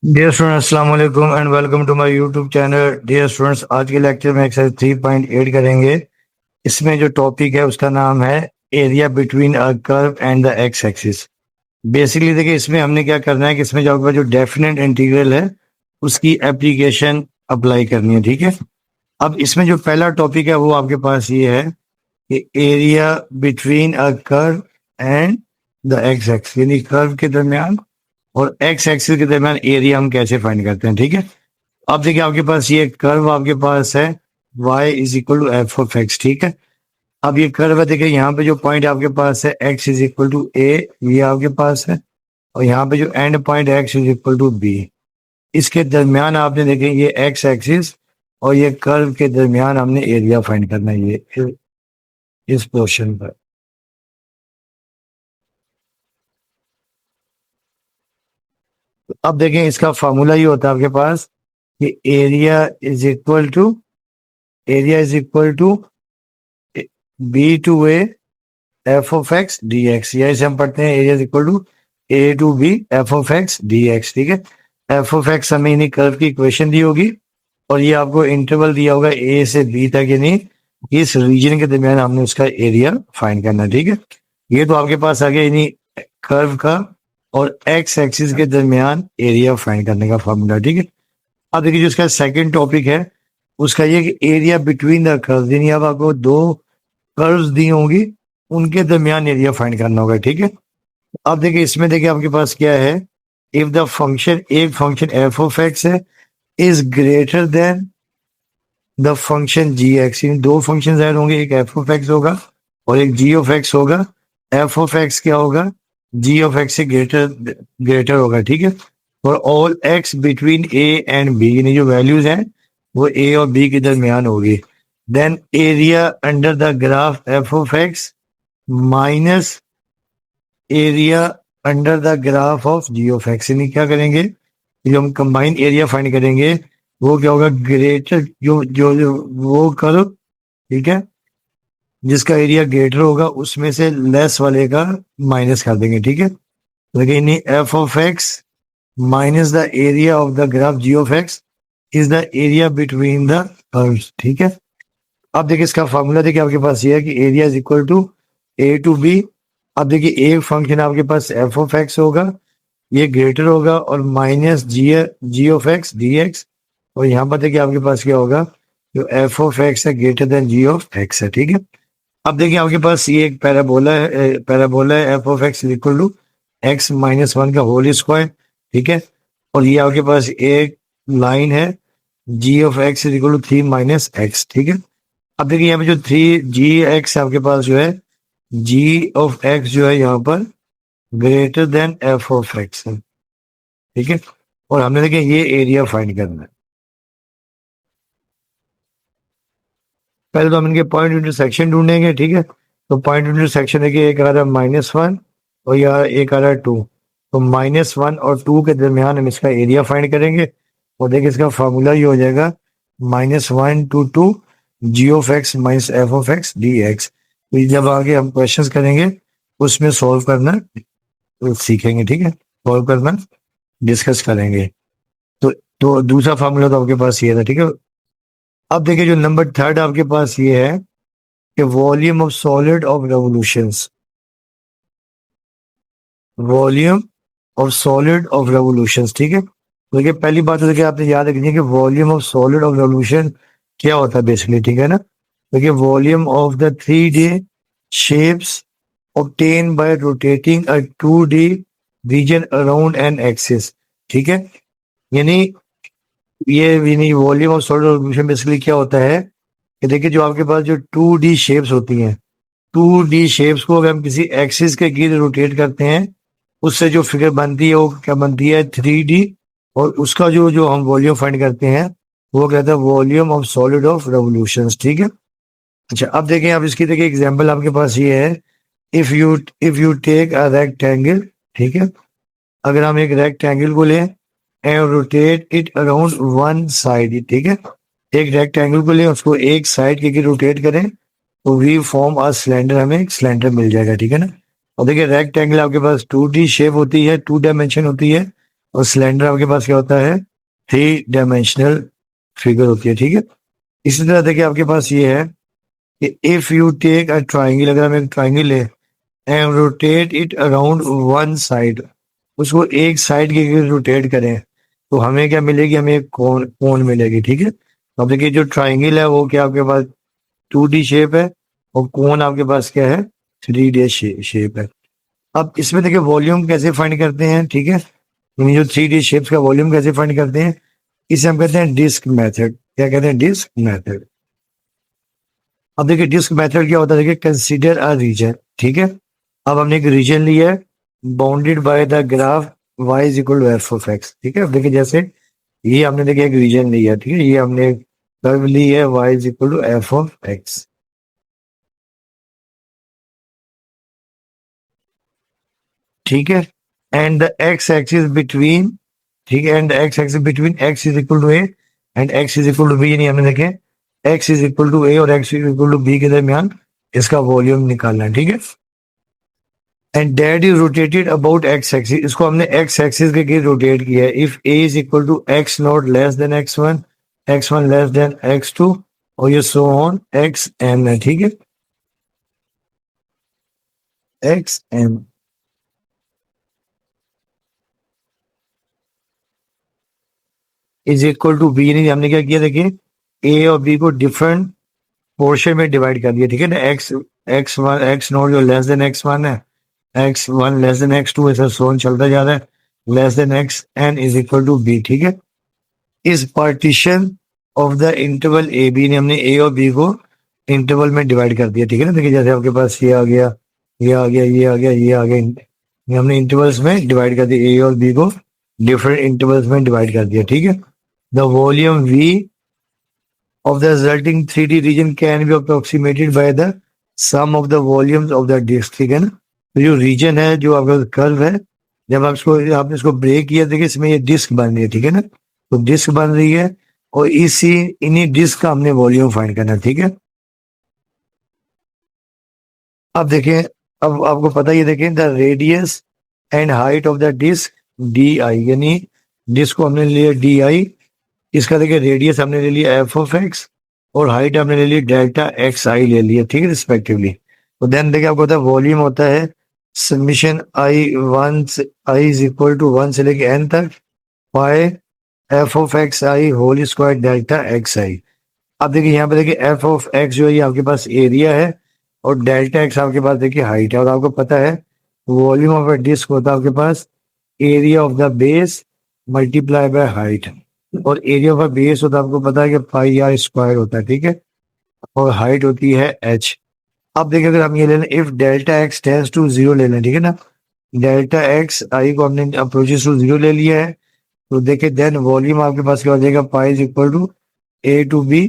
Dear students, अस्सलाम वालेकुम and welcome to my YouTube channel. Dear students, आज के लेक्चर में एक्सरसाइज 3.8 करेंगे। इसमें जो टॉपिक है उसका नाम है area between a curve and the x axis. Basically देखिए, इसमें हमने क्या करना है कि इसमें जो आपके पास जो डेफिनेट इंटीग्रल है उसकी एप्लीकेशन अप्लाई करनी है। ठीक है, अब इसमें जो पहला टॉपिक है वो आपके पास ये है कि area between a curve and the x axis, यानी कर्व के दरमियान और एक्स एक्सिस के दरमियान एरिया हम कैसे फाइंड करते हैं। ठीक है, अब देखिए आपके पास ये कर्व आपके पास है y is equal to f of x. ठीक है, अब ये कर्व है, देखिए यहाँ पे जो पॉइंट आपके पास है x is equal to a, ये आपके पास है, और यहाँ पे जो एंड पॉइंट है x is equal to b. इसके दरमियान आपने देखे ये एक्स एक्सिस और ये कर्व के दरमियान हमने एरिया फाइंड करना है ये इस पोर्शन पर। अब देखें, इसका फार्मूला ये होता है आपके पास कि area is equal to b to a f of x d x, या इसे हम पढ़ते हैं area is equal to a to b f of x d x. ठीक है, एफ ऑफ एक्स हमें इन्हीं कर्व की इक्वेशन दी होगी और ये आपको इंटरवल दिया होगा ए से बी तक, यानी इस रीजन के दरमियान हमने उसका एरिया फाइंड करना है। ठीक है, ये तो आपके पास आ गया यानी कर्व का और एक्स एक्सिस के दरमियान एरिया फाइंड करने का फॉर्मूला। ठीक है, अब देखिए जो इसका सेकंड टॉपिक है उसका ये कि एरिया बिटवीन द कर्व, यानी अब आपको दो कर्व्स दी होंगी उनके दरमियान एरिया फाइंड करना होगा। ठीक है, अब देखिए इसमें देखिए आपके पास क्या है, इफ द फंक्शन, एक फंक्शन एफ ऑफ एक्स है is greater than the function g x, यानी दो फंक्शन ऐड होंगे, एक एफ ऑफ एक्स होगा और एक जी ऑफ एक्स होगा। एफ ऑफ एक्स क्या होगा, जी ऑफ एक्स से ग्रेटर ग्रेटर होगा। ठीक है, for all x between a and b, यानी जो वैल्यूज हैं वो ए और बी के दरमियान होगी। Then area under the graph f of x minus area under the graph of g of x, यानी क्या करेंगे, जो हम कंबाइन एरिया फाइंड करेंगे वो क्या होगा, ग्रेटर जो वो करो, ठीक है, जिसका एरिया ग्रेटर होगा उसमें से लेस वाले का माइनस कर देंगे। ठीक है, लेकिन F of x minus the area of the graph ji of x is the area between the curves. ठीक है, अब देखिए इसका फॉर्मूला देखिए आपके पास ये है कि area is equal to a to b. अब देखिए एक फंक्शन आपके पास एफ ऑफ एक्स होगा, ये ग्रेटर होगा, और minus g of x d x, और यहाँ पर देखिए आपके पास क्या होगा, जो एफ ऑफ एक्स है greater than g of x है। ठीक है, अब देखिए आपके पास ये एक पैराबोला है F of X equal to X minus one का होल स्क्वायर। ठीक है, और ये आपके पास एक लाइन है G of X equal to three minus X. ठीक है, अब देखिए यहाँ पे जो थ्री जी एक्स आपके पास जो है, जी ऑफ एक्स जो है यहाँ पर greater than F of x है। ठीक है, और हमने देखिए ये एरिया फाइंड करना है। पहले तो हम इनके पॉइंट इंटरसेक्शन ढूंढेंगे। ठीक है, तो पॉइंट इंटरसेक्शन देखिए, एक आ रहा है माइनस वन और यहाँ एक आ रहा है टू, तो माइनस वन और टू के दरमियान हम इसका एरिया फाइंड करेंगे और देखिए इसका फार्मूला ये हो जाएगा minus one to two g of x minus f of x d x. तो जब आगे हम क्वेश्चंस करेंगे उसमें सॉल्व करना सीखेंगे। ठीक है, सॉल्व करना डिस्कस करेंगे। तो दूसरा फार्मूला तो आपके पास ये था। ठीक है, अब देखिए जो नंबर थर्ड आपके पास ये है कि volume of solid of revolutions, volume of solid of revolutions. ठीक है, तो देखिए पहली बात तो देखिए आपने याद रखनी कि volume of solid of revolution क्या होता है बेसिकली। ठीक है ना, देखिए volume of the 3D shapes obtained by rotating a 2D region around an axis। ठीक है, यानी यानी volume of solid revolution basically क्या होता है कि देखिए जो आपके पास जो 2D शेप्स होती हैं, 2D शेप्स को अगर हम किसी एक्सिस के गिर्द रोटेट करते हैं उससे जो फिगर बनती है वो क्या बनती है, 3D, और उसका जो जो हम वॉल्यूम फाइंड करते हैं वो कहता है volume of solid of revolutions. ठीक है, अच्छा अब देखें, अब इसकी देखिए एग्जांपल आपके पास ये है, if you take a rectangle. ठीक है, अगर हम एक रेक्टेंगल को लें and rotate it around one side. ठीक है, एक रेक्टेंगल को लें उसको एक साइड के रोटेट करें तो वी फॉर्म अ सिलेंडर, हमें एक सिलेंडर मिल जाएगा। ठीक है ना, और देखिए रेक्टेंगल आपके पास 2D शेप होती है, 2 डायमेंशन होती है, और सिलेंडर आपके पास क्या होता है, 3 डायमेंशनल फिगर होती है, ठीक है। इसी तरह देखिए आपके पास ये है कि if you take a triangle, अगर हम एक ट्राइंगल ले and rotate it around one side, उसको एक साइड के रोटेट करें, तो हमें क्या मिलेगी, हमें एक कोन कोन मिलेगी, ठीक है। अब देखिए जो ट्राइंगल है वो क्या आपके पास 2D शेप है, और कोन आपके पास क्या है, 3D शेप है। अब इसमें देखिए वॉल्यूम कैसे फाइंड करते हैं, ठीक है। यानी जो 3D शेप्स का वॉल्यूम कैसे फाइंड करते हैं, इसे हम कहते हैं डिस्क मेथड। क्या कहते हैं, डिस्क मेथड। अब देखिए डिस्क मेथड क्या होता है, देखिए कंसीडर अ रीजन, ठीक है। अब हमने एक रीजन लिया है bounded by the graph y is equal to f of x, ठीक है। अब देखिए जैसे ये हमने देखिए एक रीजन लिया, ठीक है, ये हमने कर्व ली है y is equal to f of x, ठीक है। And the x axis between, ठीक है, and x axis between x is equal to a and x is equal to b, यानी हमने देखे x is equal to a और x is equal to b के दरमियान इसका वॉल्यूम निकालना है, ठीक है। And that is rotated about x axis, इसको हमने एक्स एक्सिस के रोटेट किया है। If a is equal to x not less than x one less than x two, और ये सो ऑन एक्स एन है, ठीक है, x n is equal to b, यानी हमने क्या किया, देखिए ए और बी को डिफरेंट पोर्शन में डिवाइड कर दिया, ठीक है ना। X x one x not जो लेस देन एक्स वन है, x one less than x two, ऐसा सोन चलता जा रहा है, less than x n is equal to b, ठीक है। इस partition of the interval a b ने हमने ए और बी को इंटरवल में डिवाइड कर दिया, ठीक है ना। देखिए जैसे आपके पास ये आ गया, ये आ गया, ये आ गया, ये आ गया, ये हमने इंटरवल्स में डिवाइड कर दिया, ए और बी को डिफरेंट इंटरवल्स में डिवाइड कर दिया, ठीक है। The volume we of the resulting 3D region can be approximated by the sum of the volumes of the disk, ठीक है ना। तो जो रीजन है, जो आपका कर्व है, जब आप इसको आपने इसको ब्रेक किया, देखिए इसमें ये डिस्क बन रही है, ठीक है ना। तो डिस्क बन रही है और इसी इन्हीं डिस्क का हमने वॉल्यूम फाइंड करना है, ठीक है। अब देखें, अब आपको पता ही देखें the radius and height of the disc d i, यानी डिस्क को हमने लिया डी आई, इसका देखिए रेडियस हमने ले लिया एफ ऑफ एक्स और हाइट हमने ले ली डेल्टा एक्स आई ले लिया, ठीक है, रिस्पेक्टिवली। तो देन देखिए आपको होता है वॉल्यूम होता है समीशन आई वन से I is equal to one से लेके एन तक pi F of X I whole square delta X I. अब देखिए यहाँ पे देखिए एफ ऑफ एक्स जो है ये आपके पास एरिया है और डेल्टा एक्स आपके पास देखिए हाइट है। और आपको पता है वॉल्यूम ऑफ अ डिस्क होता है आपके पास area of the base multiply by height, और एरिया ऑफ बेस होता है आपको पता है कि पाई आर स्क्वायर होता है, ठीक है, और हाइट होती है एच। अब देखिए अगर हम ये ले लें if delta x tends to zero ले लें, ठीक है ना, डेल्टा एक्स आई को हमने अप्रोचेस टू जीरो ले लिया है, तो देखिए देन वॉल्यूम आपके पास क्या हो जाएगा, pi is equal to a to b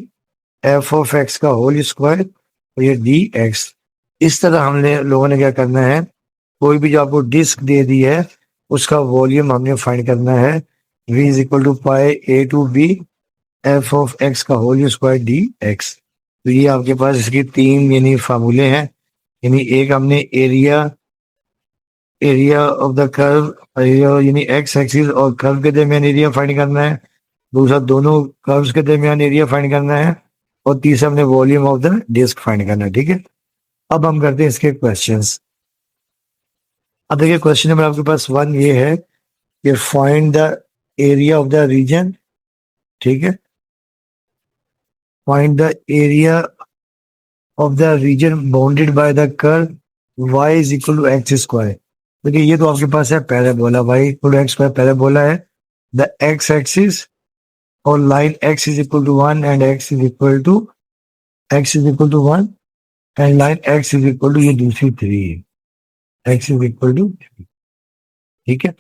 f of x का होल स्क्वायर और ये डी एक्स। इस तरह हमने लोगों ने क्या करना है, कोई भी जो आपको डिस्क दे दी है उसका वॉल्यूम हमने फाइंड करना है, v is equal to pi a to b f of x का होल स्क्वायर डी एक्स। तो ये आपके पास इसकी तीन यानी फार्मूले हैं, यानी एक हमने area area of the curve यानी एक्स एक्सिस और कर्व के दरमियान एरिया फाइंड करना है, दूसरा दोनों कर्व्स के दरमियान एरिया फाइंड करना है, और तीसरा हमने volume of the disc find करना है, ठीक है। अब हम करते हैं इसके क्वेश्चंस। अब देखिए क्वेश्चन नंबर आपके पास 1 ये है कि find the area of the region, ठीक है, find the area of the region bounded by the curve y is equal to x square. देखिए ये तो आपके पास है parabola, y equal to x square parabola है, द एक्स एक्सिस और line x is equal to 1 and x is equal to 1 and line x is equal to ये दूसरी 3 है, x इज इक्वल टू, ठीक है।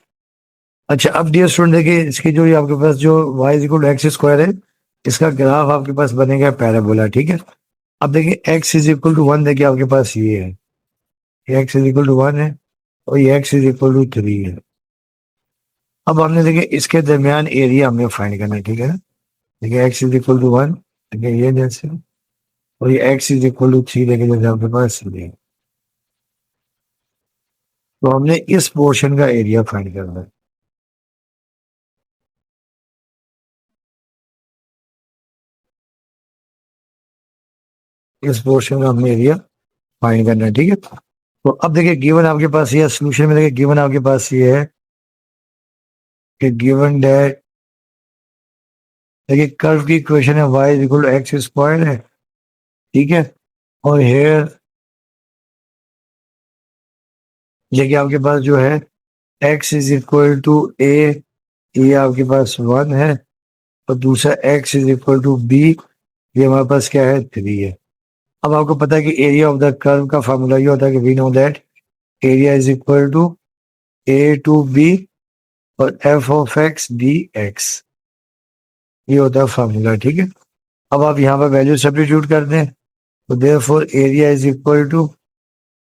अच्छा अब डियर स्टूडेंट देखिए इसकी जो ये आपके पास जो y is equal to x square है, इसका ग्राफ आपके पास बनेगा पैराबोला, ठीक है। अब देखिए x इज इक्वल टू 1 देखिए आपके पास ये है, x इज इक्वल टू 1 है और ये x इज इक्वल टू 3 है। अब हमने देखिए इसके दरमियान एरिया हमें फाइंड करना है, ठीक है ना। देखिए x इज इक्वल टू 1 देखिए ये जैसे, और ये x इज इक्वल टू 3 देखिए जैसे आपके पास ये, तो हमने इस पोर्शन का एरिया फाइंड करना है। इस पोर्शन का हमने एरिया फाइंड करना है, ठीक है। तो अब देखिए गिवन आपके पास ये सोल्यूशन में, देखिए गिवन आपके पास ये है कि गिवन दैट, देखिए कर्व की इक्वेशन है y is equal to x square है, ठीक है। और हेयर देखिए आपके पास जो है x is equal to a, ये आपके पास 1 है, और दूसरा x is equal to b, ये हमारे पास क्या है 3 है। अब आपको पता है कि एरिया ऑफ द कर्व का फार्मूला ये होता है कि we know that area is equal to a to b और f ऑफ x dx, ये होता है फार्मूला, ठीक है। अब आप यहाँ पर वैल्यू सब्स्टिट्यूट कर दें, तो therefore area is equal to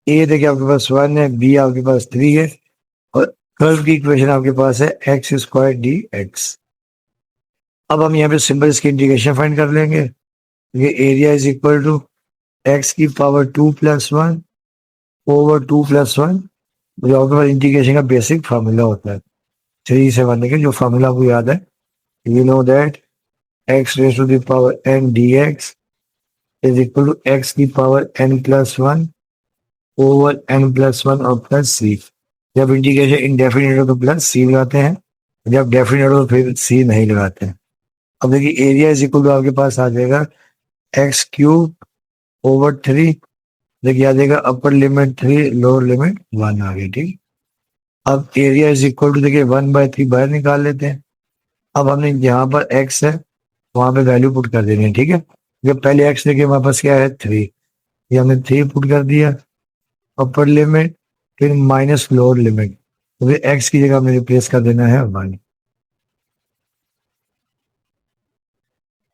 A देखिए आपके पास 1 है, बी आपके पास 3 है, और कर्व की इक्वेशन आपके पास है एक्स स्क्वायर डी एक्स। अब हम यहाँ पे सिंपल इसकी इंटीग्रेशन फाइंड कर लेंगे। ये area is equal to x की पावर 2 प्लस 1 ओवर 2 प्लस 1, जो आपके पास इंटीग्रेशन का बेसिक फार्मूला होता है 3 से 1, देखिए जो फार्मूला आपको याद है, you know that X raise to the power N D X is equal to x की power N plus 1 over N plus 1 और प्लस सी। जब इंटीग्रेशन इनडेफिनेट हो तो प्लस सी लगाते हैं, जब डेफिनेट हो तो फिर सी नहीं लगाते हैं। अब देखिए एरिया इज इक्वल टू आपके पास आ जाएगा एक्स क्यूब ओवर 3, देखिए आ जाएगा अपर लिमिट 3 लोअर लिमिट 1 आ गई, ठीक। अब एरिया इज इक्वल टू देखिए 1/3 बाहर निकाल लेते हैं। अब हमने जहाँ पर एक्स है वहां पे वैल्यू पुट कर देनी है, ठीक है। जब पहले एक्स देखिए हमारे पास क्या है 3, ये हमने 3 पुट कर दिया अपर लिमिट, फिर माइनस लोअर लिमिट, तो फिर एक्स की जगह हमें रिप्लेस कर देना है 1।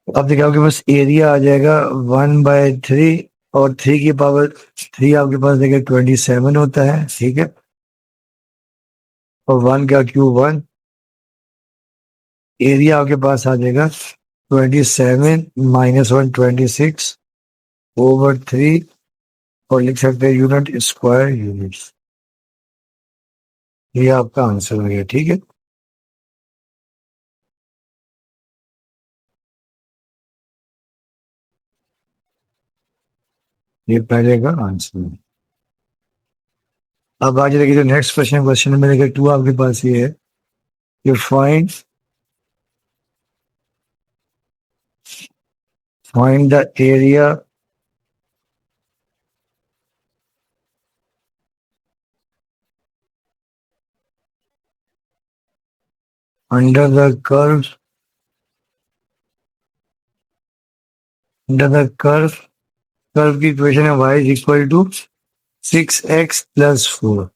अब देखिए आपके पास एरिया आ जाएगा 1/3, और 3 की पावर 3 आपके पास देखिए 27 होता है, ठीक है। और 1 का क्यूब 1, एरिया आपके पास आ जाएगा 27 माइनस 1 26 ओवर 3, और लिख सकते हैं यूनिट स्क्वायर यूनिट्स। ये आपका आंसर हो गया, ठीक है। ये पहले का आंसर है। अब आगे देखिए जो नेक्स्ट क्वेश्चन नंबर देखिए 2 आपके पास ये है कि find the area under the curve curve की इक्वेशन है y is equal to 6x plus 4,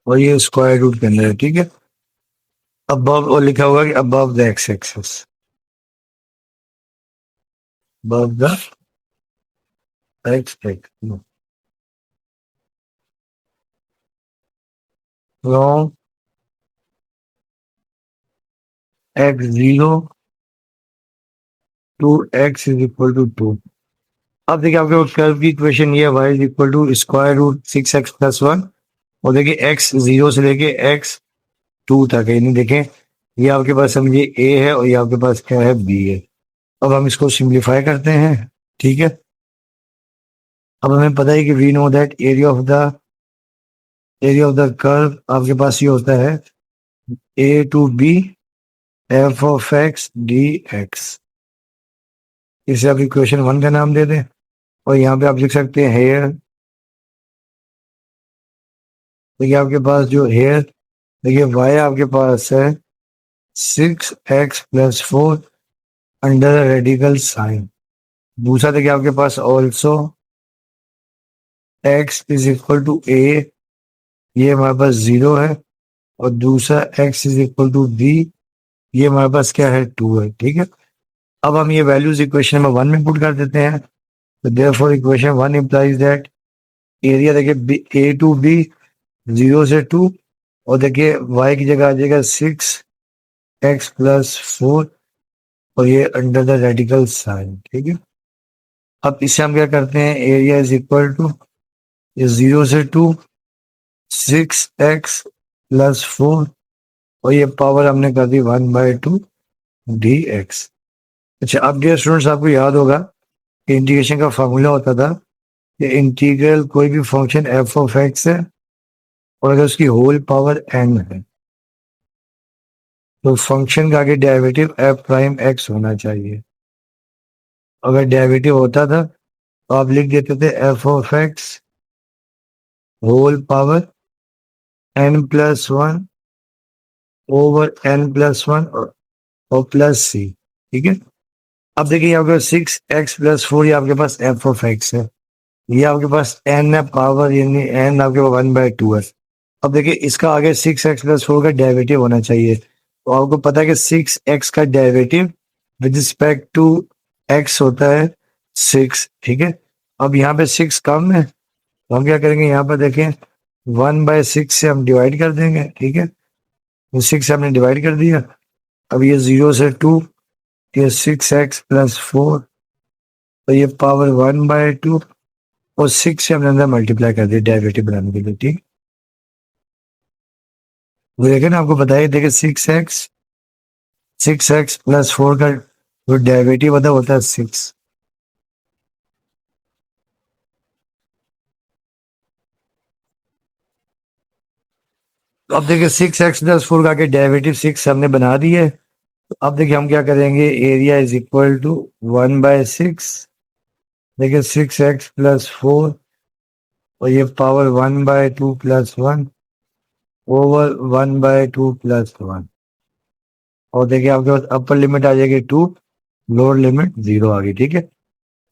और ये स्क्वायर रूट के अंदर है, ठीक है। अबव और लिखा होगा कि above the x axis, above the x axis from x0 to x is equal to 2। अब देखिए आपके कर्व की इक्वेशन ये है y is equal to square root 6x plus 1, और देखिए x 0 से लेके x 2 तक है, यानी देखें ये आपके पास समझिए a है और ये आपके पास क्या है b है। अब हम इसको सिंप्लीफाई करते हैं, ठीक है। अब हमें पता है कि we know that area of the curve आपके पास ये होता है a to b f of x d x. इसे आप इक्वेशन 1 का नाम दे दें, और यहाँ पे आप लिख सकते हैं हेयर, देखिए आपके पास जो हेयर देखिए y आपके पास है 6x plus 4 under radical sign. दूसरा देखिए आपके पास also x is equal to a, ये हमारे पास 0 है, और दूसरा x is equal to b, ये हमारे पास क्या है 2 है, ठीक है। अब हम ये वैल्यूज इक्वेशन नंबर 1 में पुट कर देते हैं, तो therefore equation 1 implies that area देखिए a टू b 0 से 2, और देखिए y की जगह आ जाएगा 6x प्लस 4, और ये अंडर द रेडिकल साइन, ठीक है। अब इससे हम क्या करते हैं, एरिया इज इक्वल टू ये 0 से 2 6x प्लस 4, और ये पावर हमने कर दी 1/2 dx। अच्छा, अब डियर स्टूडेंट्स आपको याद होगा कि इंटीग्रेशन का फार्मूला होता था कि इंटीग्रल कोई भी फंक्शन एफ ऑफ एक्स है और अगर उसकी होल पावर एन है तो फंक्शन का आगे डेरिवेटिव एफ प्राइम एक्स होना चाहिए। अगर डेरिवेटिव होता था तो आप लिख देते थे f of x whole power N plus one over N plus one और प्लस सी। ठीक है, अब देखिए आपके 6x+4 ये आपके पास एफ ऑफ एक्स है, ये आपके पास एन है पावर, यानी एन आपके पास 1/2 है। अब देखिए इसका आगे 6x+4 का डेरिवेटिव होना चाहिए, तो आपको पता है कि 6x का derivative with respect to x होता है 6। ठीक है, अब यहाँ पे 6 कम है तो हम क्या करेंगे, यहाँ पर देखें 1/6 से हम डिवाइड कर देंगे। ठीक है, तो 6 से हमने डिवाइड कर दिया। अब ये 0 से 2, ये 6x+4, तो ये पावर 1/2 और 6 से हमने अंदर मल्टीप्लाई कर दिया डेरिवेटिव बनाने के लिए। ठीक, वो देखे ना, आपको बताइए, देखिए 6x+4 का जो डेरिवेटिव होता है 6। तो अब देखिए 6x+4 का के डेरिवेटिव 6 हमने बना दिए। तो अब देखिए हम क्या करेंगे, एरिया इज इक्वल टू 1/6, देखिए 6x+4 और ये पावर 1/2 प्लस 1 ओवर 1/2 प्लस 1, और देखिए आपके पास अपर लिमिट आ जाएगी 2, लोअर लिमिट 0 आ गई। ठीक है,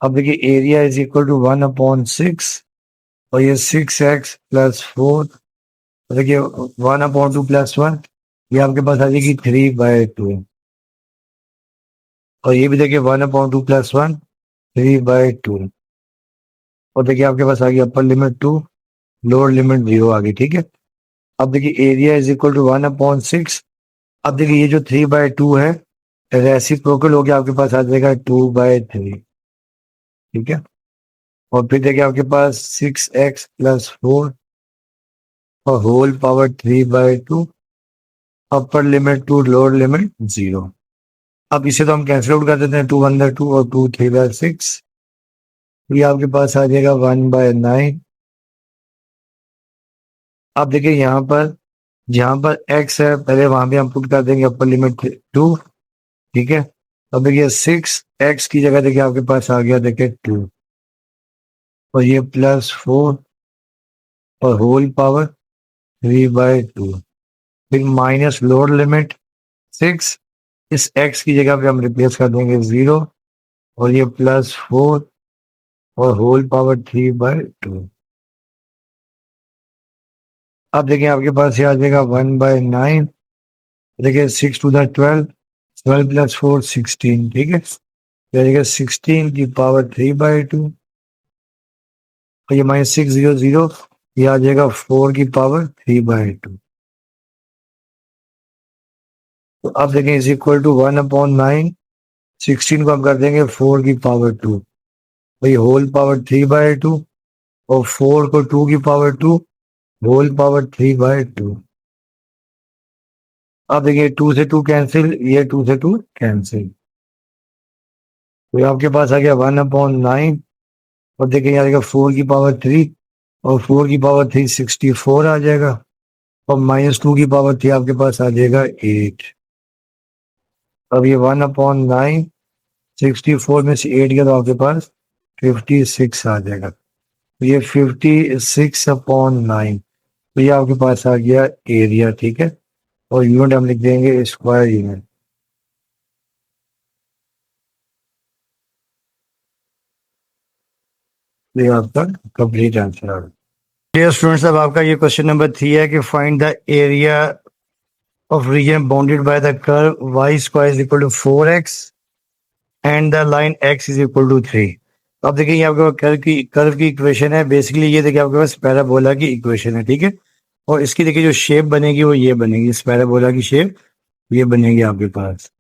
अब देखिए एरिया इज इक्वल टू 1/6 और ये 6x+4, देखिए 1/2 प्लस 1, ये आपके पास आ जाएगी 3/2, और ये भी देखिए 1/2 प्लस 1 3/2, और देखिए आपके पास आ गई अपर लिमिट 2, लोअर लिमिट 0 आ गई। ठीक है, अब देखिए एरिया इज इक्वल टू 1/6। अब देखिए ये जो 3/2 है रेसिप्रोकल हो गया, आपके पास आ जाएगा 2/3। ठीक है, और फिर देखिए आपके पास 6x+4 और whole power 3/2, upper limit 2, lower limit 0। अब इसे तो हम कैंसिल आउट कर देते हैं, 2 × 2 और 2 3/6, ये आपके पास आ जाएगा 1/9। अब देखिए यहाँ पर जहां पर x है पहले वहां पे हम पुट कर देंगे अपर लिमिट 2। ठीक है, अब देखिए 6x की जगह देखिए आपके पास आ गया देखिए 2, और ये +4 और होल पावर 3/2, फिर माइनस लोअर लिमिट 6, इस x की जगह पे हम रिप्लेस कर देंगे 0, और ये +4 और होल पावर 3/2। अब देखिए आपके पास ये आ जाएगा 1/9, देखिए 6 × 2 = 12, 12 + 4 16। ठीक है, तो ये 16 की पावर 3/2, तो ये -6 0 0, ये आ जाएगा 4 की पावर 3/2। तो अब देखें इज इक्वल टू 1/9, 16 को हम कर देंगे 4 की पावर 2, भाई होल पावर 3/2, और 4 को 2 की पावर 2, होल पावर 3/2। अब देखिए 2 से 2 कैंसिल, ये 2 से 2 कैंसिल, तो ये आपके पास आ गया 1/9, और देखिए यहाँ आएगा 4 की पावर 3, और 4 की पावर 3 64 आ जाएगा, और -2 की पावर 3 आपके पास आ जाएगा 8। अब ये 1/9, 64 में से 8 गया तो आपके पास 56 आ जाएगा, तो ये 56/9, तो ये आपके पास आ गया एरिया। ठीक है, और यूनिट हम लिख देंगे स्क्वायर यूनिट, ये आपका कंप्लीट आंसर आ गया। डियर स्टूडेंट्स, अब आपका ये क्वेश्चन नंबर 3 है कि find the area of reason bounded by the curve y² = 4x and the line x = 3। अब देखिए ये आपके कर्व की इक्वेशन है, बेसिकली ये देखिए आपके पास पैराबोला की इक्वेशन है। ठीक है, और इसकी देखिए जो शेप बनेगी वो ये बनेगी, इस पैराबोला की शेप ये बनेगी आपके पास।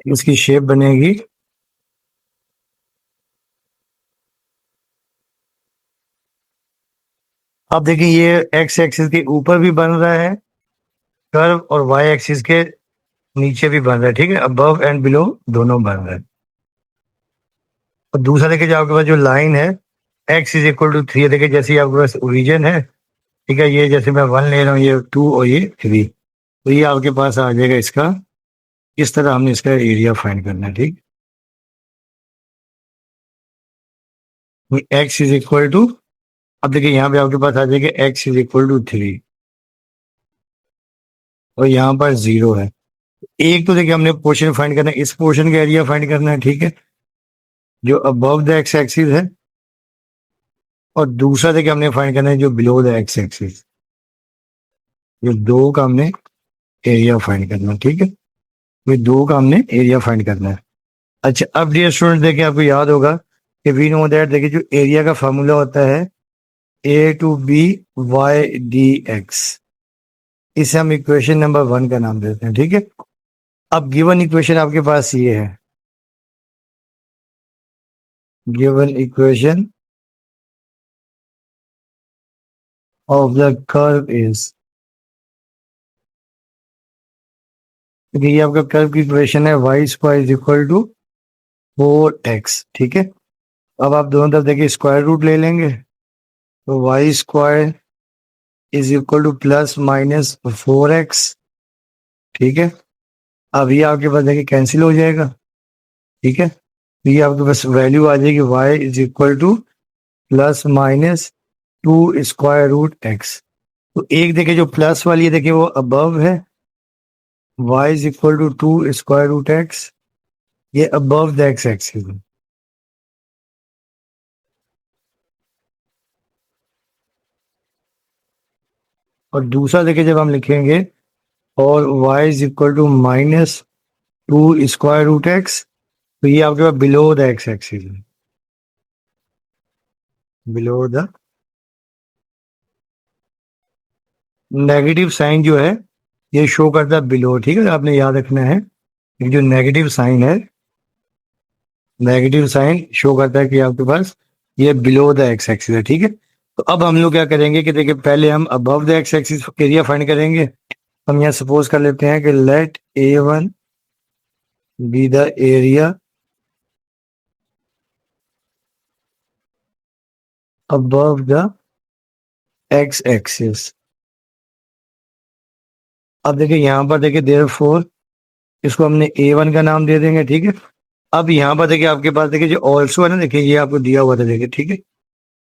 इसकी शेप बनेगी अब देखिए ये एक्स एक्सिस के ऊपर भी बन रहा है कर्व और वाई एक्सिस के नीचे भी बन रहा है, ठीक है, अबव एंड बिलो दोनों बन रहा है। और दूसरा देखिए जो आपके पास जो लाइन है एक्स इज इक्वल टू 3, देखिए जैसे आपके पास ओरिजिन है, ठीक है, ये जैसे मैं 1 ले रहा हूँ, ये 2 और ये 3, तो ये आपके पास आ जाएगा इसका, इस तरह हमने इसका एरिया फाइंड करना है, ठीक। एक्स इज इक्वल टू, अब देखिए यहाँ पे आपके पास आ जाएगा एक्स इज इक्वल टू 3 और यहाँ पर 0 है। एक तो देखिए हमने पोर्शन फाइंड करना है, इस पोर्शन का एरिया फाइंड करना है, ठीक है, जो अबव द एक्स एक्सिस है, और दूसरा देखिए हमने फाइंड करना है जो बिलो द एक्स एक्सिस, ये दो का हमने एरिया फाइंड करना है, ठीक है, ये दो का हमने एरिया फाइंड करना है। अच्छा अब डियर स्टूडेंट देखिए आपको याद होगा कि वी नो दैट, देखिए जो एरिया का फार्मूला होता है A to B Y D x, इसे हम इक्वेशन नंबर 1 का नाम देते हैं, ठीक है। अब गिवन इक्वेशन आपके पास ये है, given equation of the curve is, ये आपका कर्व की इक्वेशन है y square is equal to 4x, ठीक है। अब आप दोनों तरफ देखिए स्क्वायर रूट ले लेंगे, तो y square is equal to plus minus 4x, ठीक है। अब ये आपके पास देखिए कैंसिल हो जाएगा, ठीक है, तो ये आपके पास वैल्यू आ जाएगी y is equal to plus minus 2 square root x. तो एक देखिए जो प्लस वाली है देखिए वो अबव है, y is equal to 2 square root x, ये अबव द एक्स एक्सिस है। और दूसरा देखिए जब हम लिखेंगे और y is equal to minus 2 square root x, तो ये आपके पास बिलो द एक्स एक्सिस है, बिलो द, नेगेटिव साइन जो है ये शो करता है बिलो, ठीक है, आपने याद रखना है, जो नेगेटिव साइन है, नेगेटिव साइन शो करता है कि आपके पास ये बिलो द एक्स एक्सिस है, ठीक है। तो अब हम लोग क्या करेंगे कि देखिए पहले हम above the x axis area find करेंगे। हम यहाँ सपोज कर लेते हैं कि let A1 be the area above the x axis. अब देखिए यहाँ पर देखिए देयरफॉर इसको हमने A1 का नाम दे देंगे, ठीक है। अब यहाँ पर देखिए आपके पास देखिए जो ऑल्सो है ना, देखिए ये आपको दिया हुआ था, देखिए, ठीक है,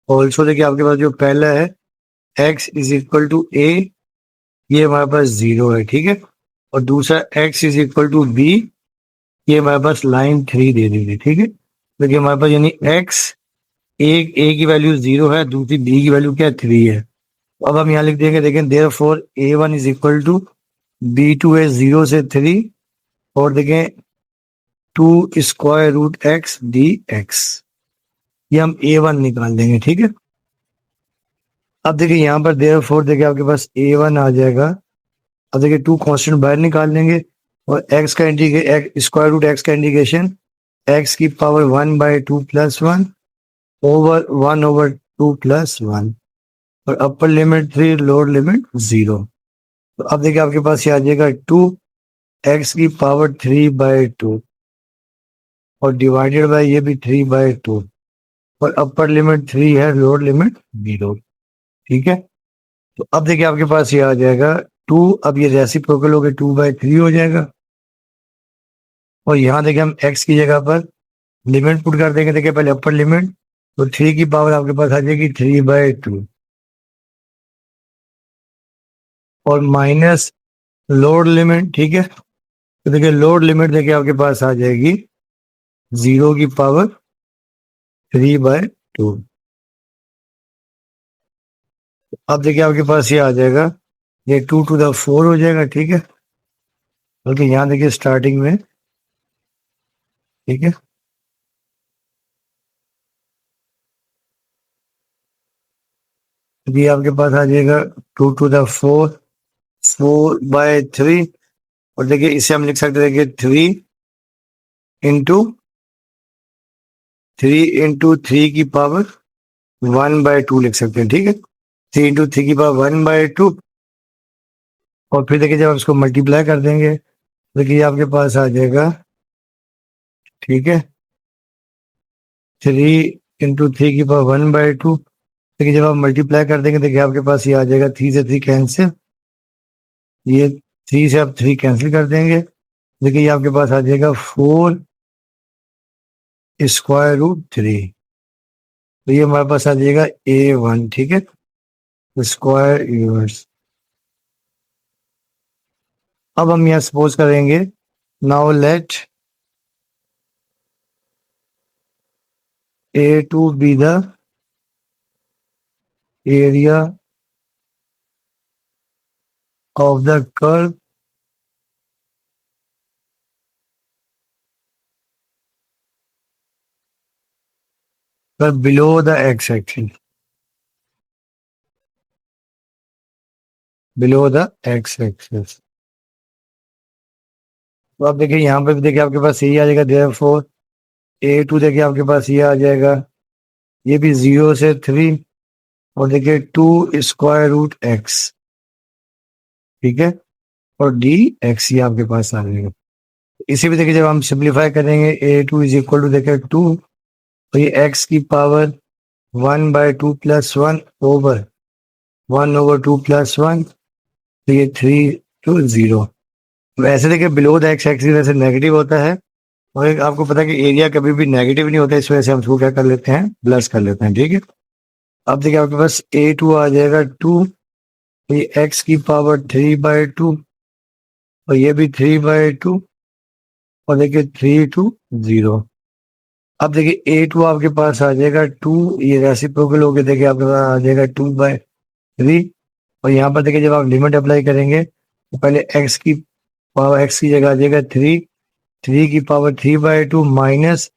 ऑल्सो देखिए आपके पास जो पहला है x is equal to a, ये हमारे पास 0 है, ठीक है, और दूसरा x is equal to b, ये हमारे पास लाइन 3 दे दी थी, ठीक है। देखिए हमारे पास यानी x, एक a की वैल्यू 0 है, दूसरी b की वैल्यू क्या है 3 है। अब हम यहाँ लिख देंगे, देखें therefore A1 is equal to B2 है 0 से 3, और देखें 2 square root x d x, ये हम A1 निकाल देंगे, ठीक है। अब देखिए यहाँ पर देयरफॉर देखिए आपके पास A1 आ जाएगा। अब देखिए 2 कांस्टेंट बाहर निकाल लेंगे और x का इंटीग्रेशन, स्क्वायर रूट x का इंटीग्रेशन x की पावर 1/2 प्लस 1 ओवर 1/2 प्लस 1, और अपर लिमिट 3 लोअर लिमिट 0। तो अब देखिए आपके पास ये आ जाएगा 2x की पावर 3/2 और डिवाइडेड बाय ये भी 3/2, और अपर लिमिट 3 है, लोअर लिमिट 0, ठीक है। तो अब देखिए आपके पास ये आ जाएगा 2, अब ये रेसिप्रोकल हो गया 2/3 हो जाएगा, और यहाँ देखिए हम x की जगह पर लिमिट पुट कर देंगे, देखिए पहले अपर लिमिट, तो 3 की पावर आपके पास आ जाएगी 3/2, और माइनस लोअर लिमिट, ठीक है, तो देखिए लोअर लिमिट देखिए आपके पास आ जाएगी 0 की पावर 3/2। अब देखिए आपके पास ये आ जाएगा, ये 2 टू द 4 हो जाएगा, ठीक है, बल्कि यहाँ देखिए स्टार्टिंग में, ठीक है, ये आपके पास आ जाएगा 2 टू द 4, 4/3, और देखिए इसे हम लिख सकते हैं, देखिए 3 इंटू 3 की पावर 1/2 लिख सकते हैं, ठीक है। 3 × 3⁻1/2 और फिर देखिए जब हम इसको मल्टीप्लाई कर देंगे देखिए आपके पास आ जाएगा, ठीक है, 3 × 3⁻1/2। देखिए जब आप मल्टीप्लाई कर देंगे देखिए आपके पास ये आ जाएगा, 3 से 3 कैंसिल, ये 3 से आप 3 कैंसिल कर देंगे, देखिए ये आपके पास आ जाएगा 4√3। तो ये हमारे पास आ जाएगा A1, ठीक है, स्क्वायर यूनिट्स। अब हम यहाँ सपोज करेंगे, now let A2 B the area of the curve below the x axis, below the x axis. तो आप देखिए यहाँ पे भी देखिए आपके पास यही आ जाएगा, देयरफॉर A2 देखिए आपके पास ये आ जाएगा, ये भी 0 से 3 और देखिए 2√x, ठीक है, और dx ये आपके पास आ जाएगा। इसे भी देखिए जब हम सिंप्लीफाई करेंगे A2 इज इक्वल टू देखिए 2, तो ये x की पावर 1/2 + 1 ओवर 1/2 + 1, तो ये 3 to 0। वैसे देखिए बिलो द एक्स एक्सिस वैसे नेगेटिव होता है, और एक आपको पता है कि एरिया कभी भी नेगेटिव नहीं होता, इस वजह से हम इसको क्या कर लेते हैं, प्लस कर लेते हैं, ठीक है। अब देखिए आपके पास A2 आ जाएगा 2, तो ये x की पावर 3/2 और ये भी 3/2 और देखिए 3 to 0। अब देखिए A2 आपके पास आ जाएगा 2, ये रेसिप्रोकल होके देखिए आपके पास आ जाएगा 2/3 और यहाँ पर देखिए जब आप लिमिट अप्लाई करेंगे तो पहले x की पावर x की जगह आ जाएगा 3, 3 की पावर 3/2 माइनस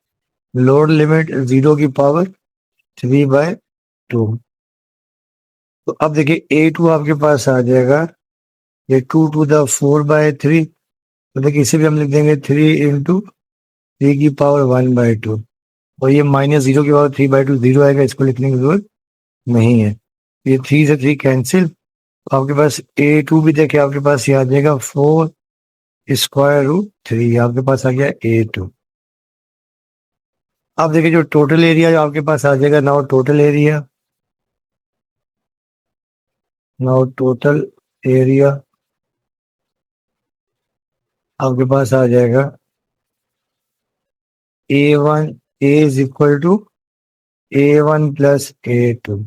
लोअर लिमिट 0 की पावर 3/2। तो अब देखिए A2 आपके पास आ जाएगा ये 2 to the 4/3, तो देखिए इसे भी हम लिख देंगे 3 × 3 की पावर 1/2 और ये -0 की पावर 3/2 0 आएगा, इसको लिखने की जरूरत नहीं है। ये 3 से 3 कैंसिल, तो आपके पास A2 भी देखिए आपके पास ये आ जाएगा 4√3, आपके पास आ गया A2। अब देखिए जो टोटल एरिया जो आपके पास आ जाएगा, now total area, now total area आपके पास आ जाएगा A1 A is equal to A1 + A2।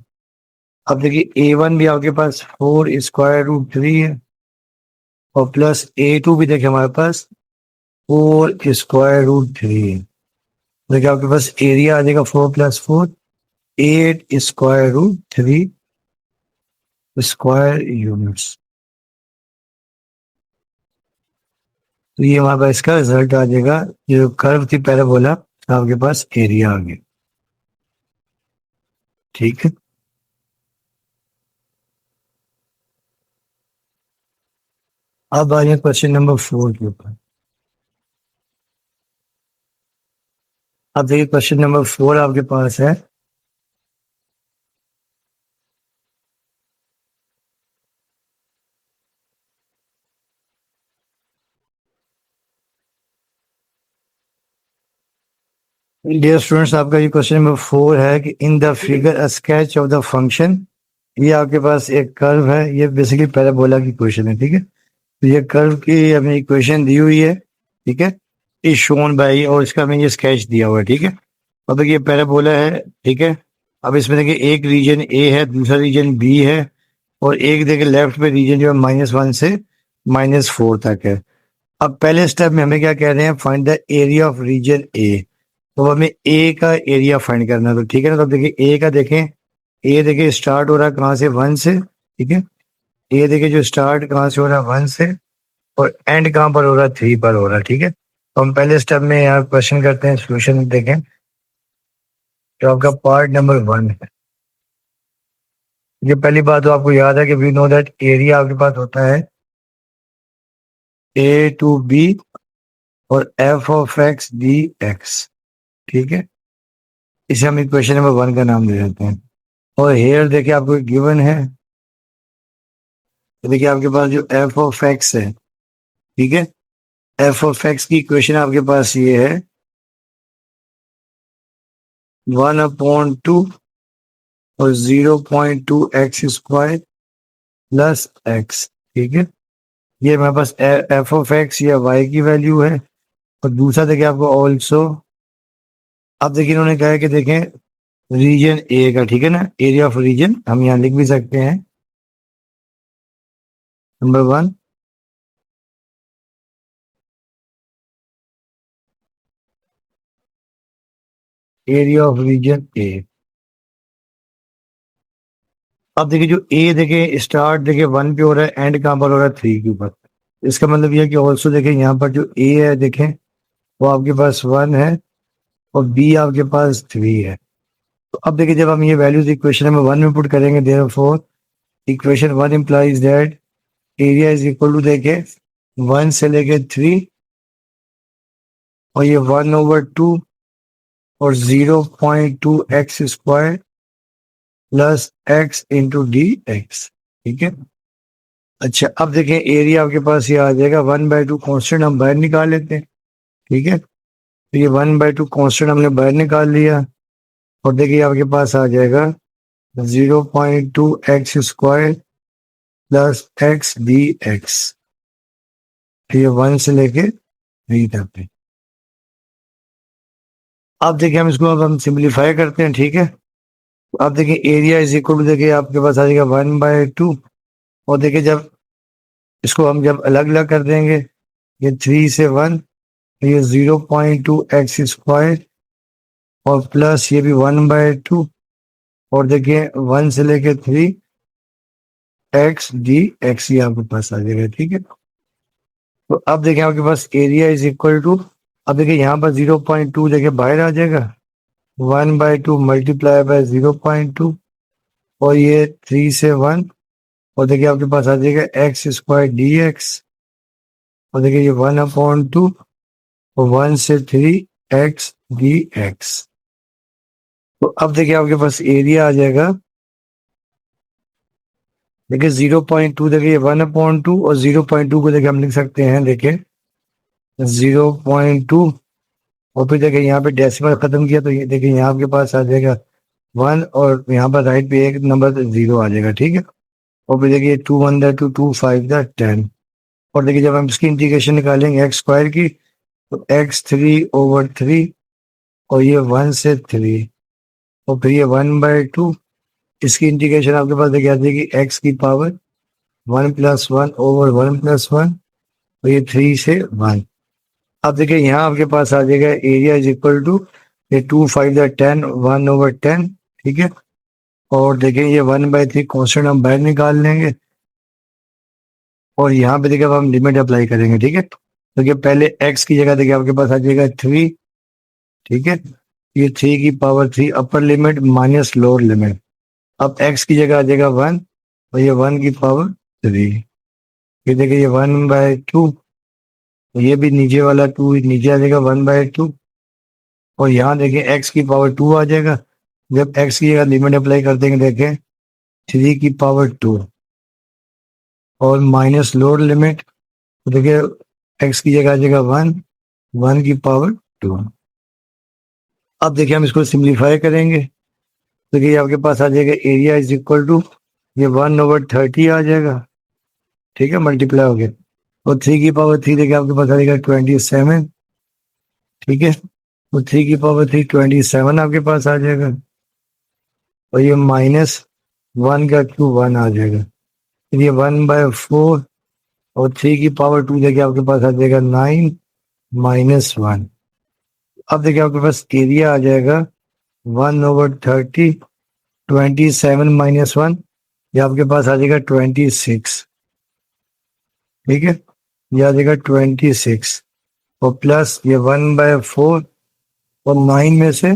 अब देखिए A1 भी आपके पास 4√3 है और प्लस A2 भी देखिए हमारे पास 4√3 है। देखिए आपके पास एरिया आ जाएगा 4 + 4 8√3 स्क्वायर यूनिट्स। तो ये हमारे पास इसका रिजल्ट आ जाएगा, जो कर्व थी पैराबोला आपके पास एरिया आ गया, ठीक है। अब आ जाए क्वेश्चन नंबर 4 के ऊपर। अब देखिए क्वेश्चन नंबर 4 आपके पास है, डियर स्टूडेंट्स आपका ये क्वेश्चन नंबर 4 है कि in the figure a sketch of the function. ये आपके पास एक कर्व है, ये बेसिकली पैराबोला की क्वेश्चन है, ठीक है। तो ये कर्व की हमें इक्वेशन दी हुई है, ठीक है, इज शोन बाय, और इसका हमें ये स्केच दिया हुआ है, ठीक है। अब देखिए पैराबोला है, ठीक है। अब इसमें देखिए एक रीजन ए है, दूसरा रीजन बी है और एक देखिए लेफ्ट में रीजन जो है -1 से -4 तक है। अब पहले स्टेप में हमें क्या कह रहे हैं, find the area of region A. तो हमें ए का एरिया फाइंड करना है, तो ठीक है ना। तो देखिए ए का देखें, ए देखिए स्टार्ट हो रहा है कहाँ से, 1 से, ठीक है। ए देखिए जो स्टार्ट कहाँ से हो रहा है, 1 से, और एंड कहाँ पर हो रहा है, 3 पर हो रहा है, ठीक है। तो हम पहले स्टेप में यहाँ क्वेश्चन करते हैं, सोल्यूशन देखें। तो आपका पार्ट नंबर 1 है। ये पहली बात तो आपको याद है कि वी नो दैट एरिया आपके पास होता है A to B और f(x) dx, ठीक है। इसे हम इक्वेशन नंबर 1 का नाम दे देते हैं। और हेयर देखिए आपको गिवन है, तो देखिए आपके पास जो एफ ऑफ एक्स है, ठीक है, एफ ऑफ एक्स की इक्वेशन आपके पास ये है 1/2 और 0.2 x² प्लस एक्स, ठीक है। ये हमारे पास एफ ऑफ एक्स या वाई की वैल्यू है। और दूसरा देखिए आपको ऑल्सो, अब देखिए इन्होंने कहा है कि देखें रीजन ए का, ठीक है ना, एरिया ऑफ रीजन हम यहाँ लिख भी सकते हैं, नंबर 1, एरिया ऑफ रीजन ए। अब देखिए जो ए देखिए स्टार्ट देखिए 1 पे हो रहा है, एंड कहाँ पर हो रहा है 3 के ऊपर। इसका मतलब यह है कि ऑल्सो देखिए यहाँ पर जो ए है देखें वो आपके पास 1 है और बी आपके पास 3 है। तो अब देखिए जब हम ये वैल्यूज इक्वेशन में 1 में पुट करेंगे, therefore equation 1 implies that area is equal to देखे 1 से लेके 3 और ये 1/2 और 0.2 x² plus x into d x, ठीक है। अच्छा अब देखें एरिया आपके पास ये आ जाएगा 1/2 कॉन्स्टेंट हम बाहर निकाल लेते हैं, ठीक है। तो ये 1/2 कॉन्स्टेंट हमने बाहर निकाल लिया और देखिए आपके पास आ जाएगा 0.2 x² plus x d x, ये 1 से लेके 3 तक है। अब देखिए हम इसको अब हम सिंप्लीफाई करते हैं, ठीक है। अब देखिए एरिया इज इक्वल टू देखिए आपके पास आ जाएगा 1/2 और देखिए जब इसको हम जब अलग अलग कर देंगे, ये 3 से 1, ये 0.2 x² और प्लस ये भी 1/2 और देखिए 1 से लेके 3 एक्स डी एक्स, ये आपके पास आ जाएगा, ठीक है। तो अब देखिए आपके पास एरिया इज इक्वल टू, अब देखिए यहाँ पर 0.2 देखिए बाहर आ जाएगा, 1/2 मल्टीप्लाई बाय 0.2 और ये 3 से 1 और देखिए आपके पास आ जाएगा x² डी एक्स और देखिए ये 1/2 और 1 से 3 एक्स डी एक्स। तो अब देखिए आपके पास एरिया आ जाएगा, देखिए 0.2 देखिए 1/2 और 0.2 को देखिए हम लिख सकते हैं, देखिए 0.2 और फिर देखिए यहाँ पे डेसिमल खत्म किया तो ये देखिए यहाँ आपके पास आ जाएगा 1 और यहाँ पर राइट पे एक नंबर 0 आ जाएगा, ठीक है। और फिर देखिए 2 1 2 5 10 और देखिए जब हम इसकी इंटीग्रेशन निकालेंगे x² की तो x3/3 और ये 1 से 3 और फिर ये 1/2, इसकी इंटीग्रेशन आपके पास देखिए आ जाएगी x की पावर 1+1/1+1 और ये 3 से 1। अब देखिए यहाँ आपके पास आ जाएगा एरिया इज इक्वल टू ये 2 5 10 1/10, ठीक है। और देखिए ये 1/3 कॉन्स्टेंट हम बाहर निकाल लेंगे और यहाँ पे देखिए अब हम लिमिट अप्लाई करेंगे, ठीक है। तो ये पहले x की जगह देखिए आपके पास आ जाएगा 3, ठीक है। ये 3 की power 3 upper limit minus lower limit, अब x की जगह आ जाएगा 1 और ये 1 की पावर 3, ये देखिए ये 1/2 ये भी नीचे वाला 2 नीचे आ जाएगा 1/2 और यहाँ देखिए x की पावर 2 आ जाएगा। जब x की जगह लिमिट अप्लाई कर देंगे देखें 3 की पावर 2 और माइनस लोअर लिमिट, तो देखिए x की जगह आ जाएगा 1 1 की पावर 2। अब देखिए हम इसको सिंप्लीफाई करेंगे, तो देखिए आपके पास आ जाएगा एरिया इज इक्वल टू ये 1/30 आ जाएगा, ठीक है, मल्टीप्लाई हो गया और 3 की पावर 3 देखिए आपके पास आ जाएगा 27, ठीक है। तो 3 की पावर 3 27 आपके पास आ जाएगा और ये -1 का क्यूब 1 आ जाएगा, फिर ये 1/4 और 3 की पावर 2 देखिए आपके पास आ जाएगा 9 -1। अब देखिए आपके पास एरिया आ जाएगा 1/30, 27 - 1 ये आपके पास आ जाएगा 26, ठीक है, ये आ जाएगा 26 और प्लस ये 1/4 और 9 में से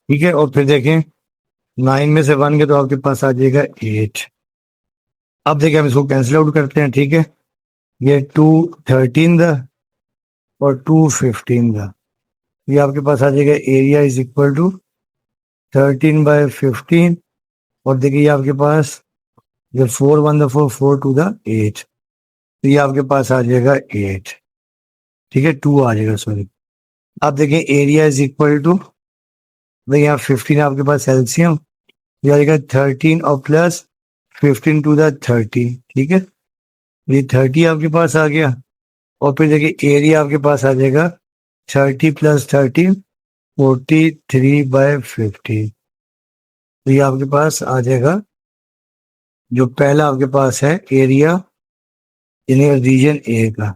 ठीक है। और फिर देखें 9 में से 1 के तो आपके पास आ जाएगा 8। अब देखिए हम इसको कैंसिल आउट करते हैं। ठीक है, ये 2 13 था और 2 15 था। ये आपके पास आ जाएगा एरिया इज इक्वल टू 13/15। और देखिए ये आपके पास ये 4 1 द 4 4 2 द 8, तो ये आपके पास आ जाएगा 8। ठीक है, 2 आ जाएगा, सॉरी। अब देखिए एरिया इज इक्वल टू, देखिए यहाँ 15 आपके पास एलसीएम, ये आ जाएगा 13 और प्लस 15 टू द 30। ठीक है, ये 30 आपके पास आ गया। और फिर देखिए एरिया आपके पास आ जाएगा 30 प्लस 13 43/50। तो ये आपके पास आ जाएगा जो पहला आपके पास है एरिया इन रीजन ए का।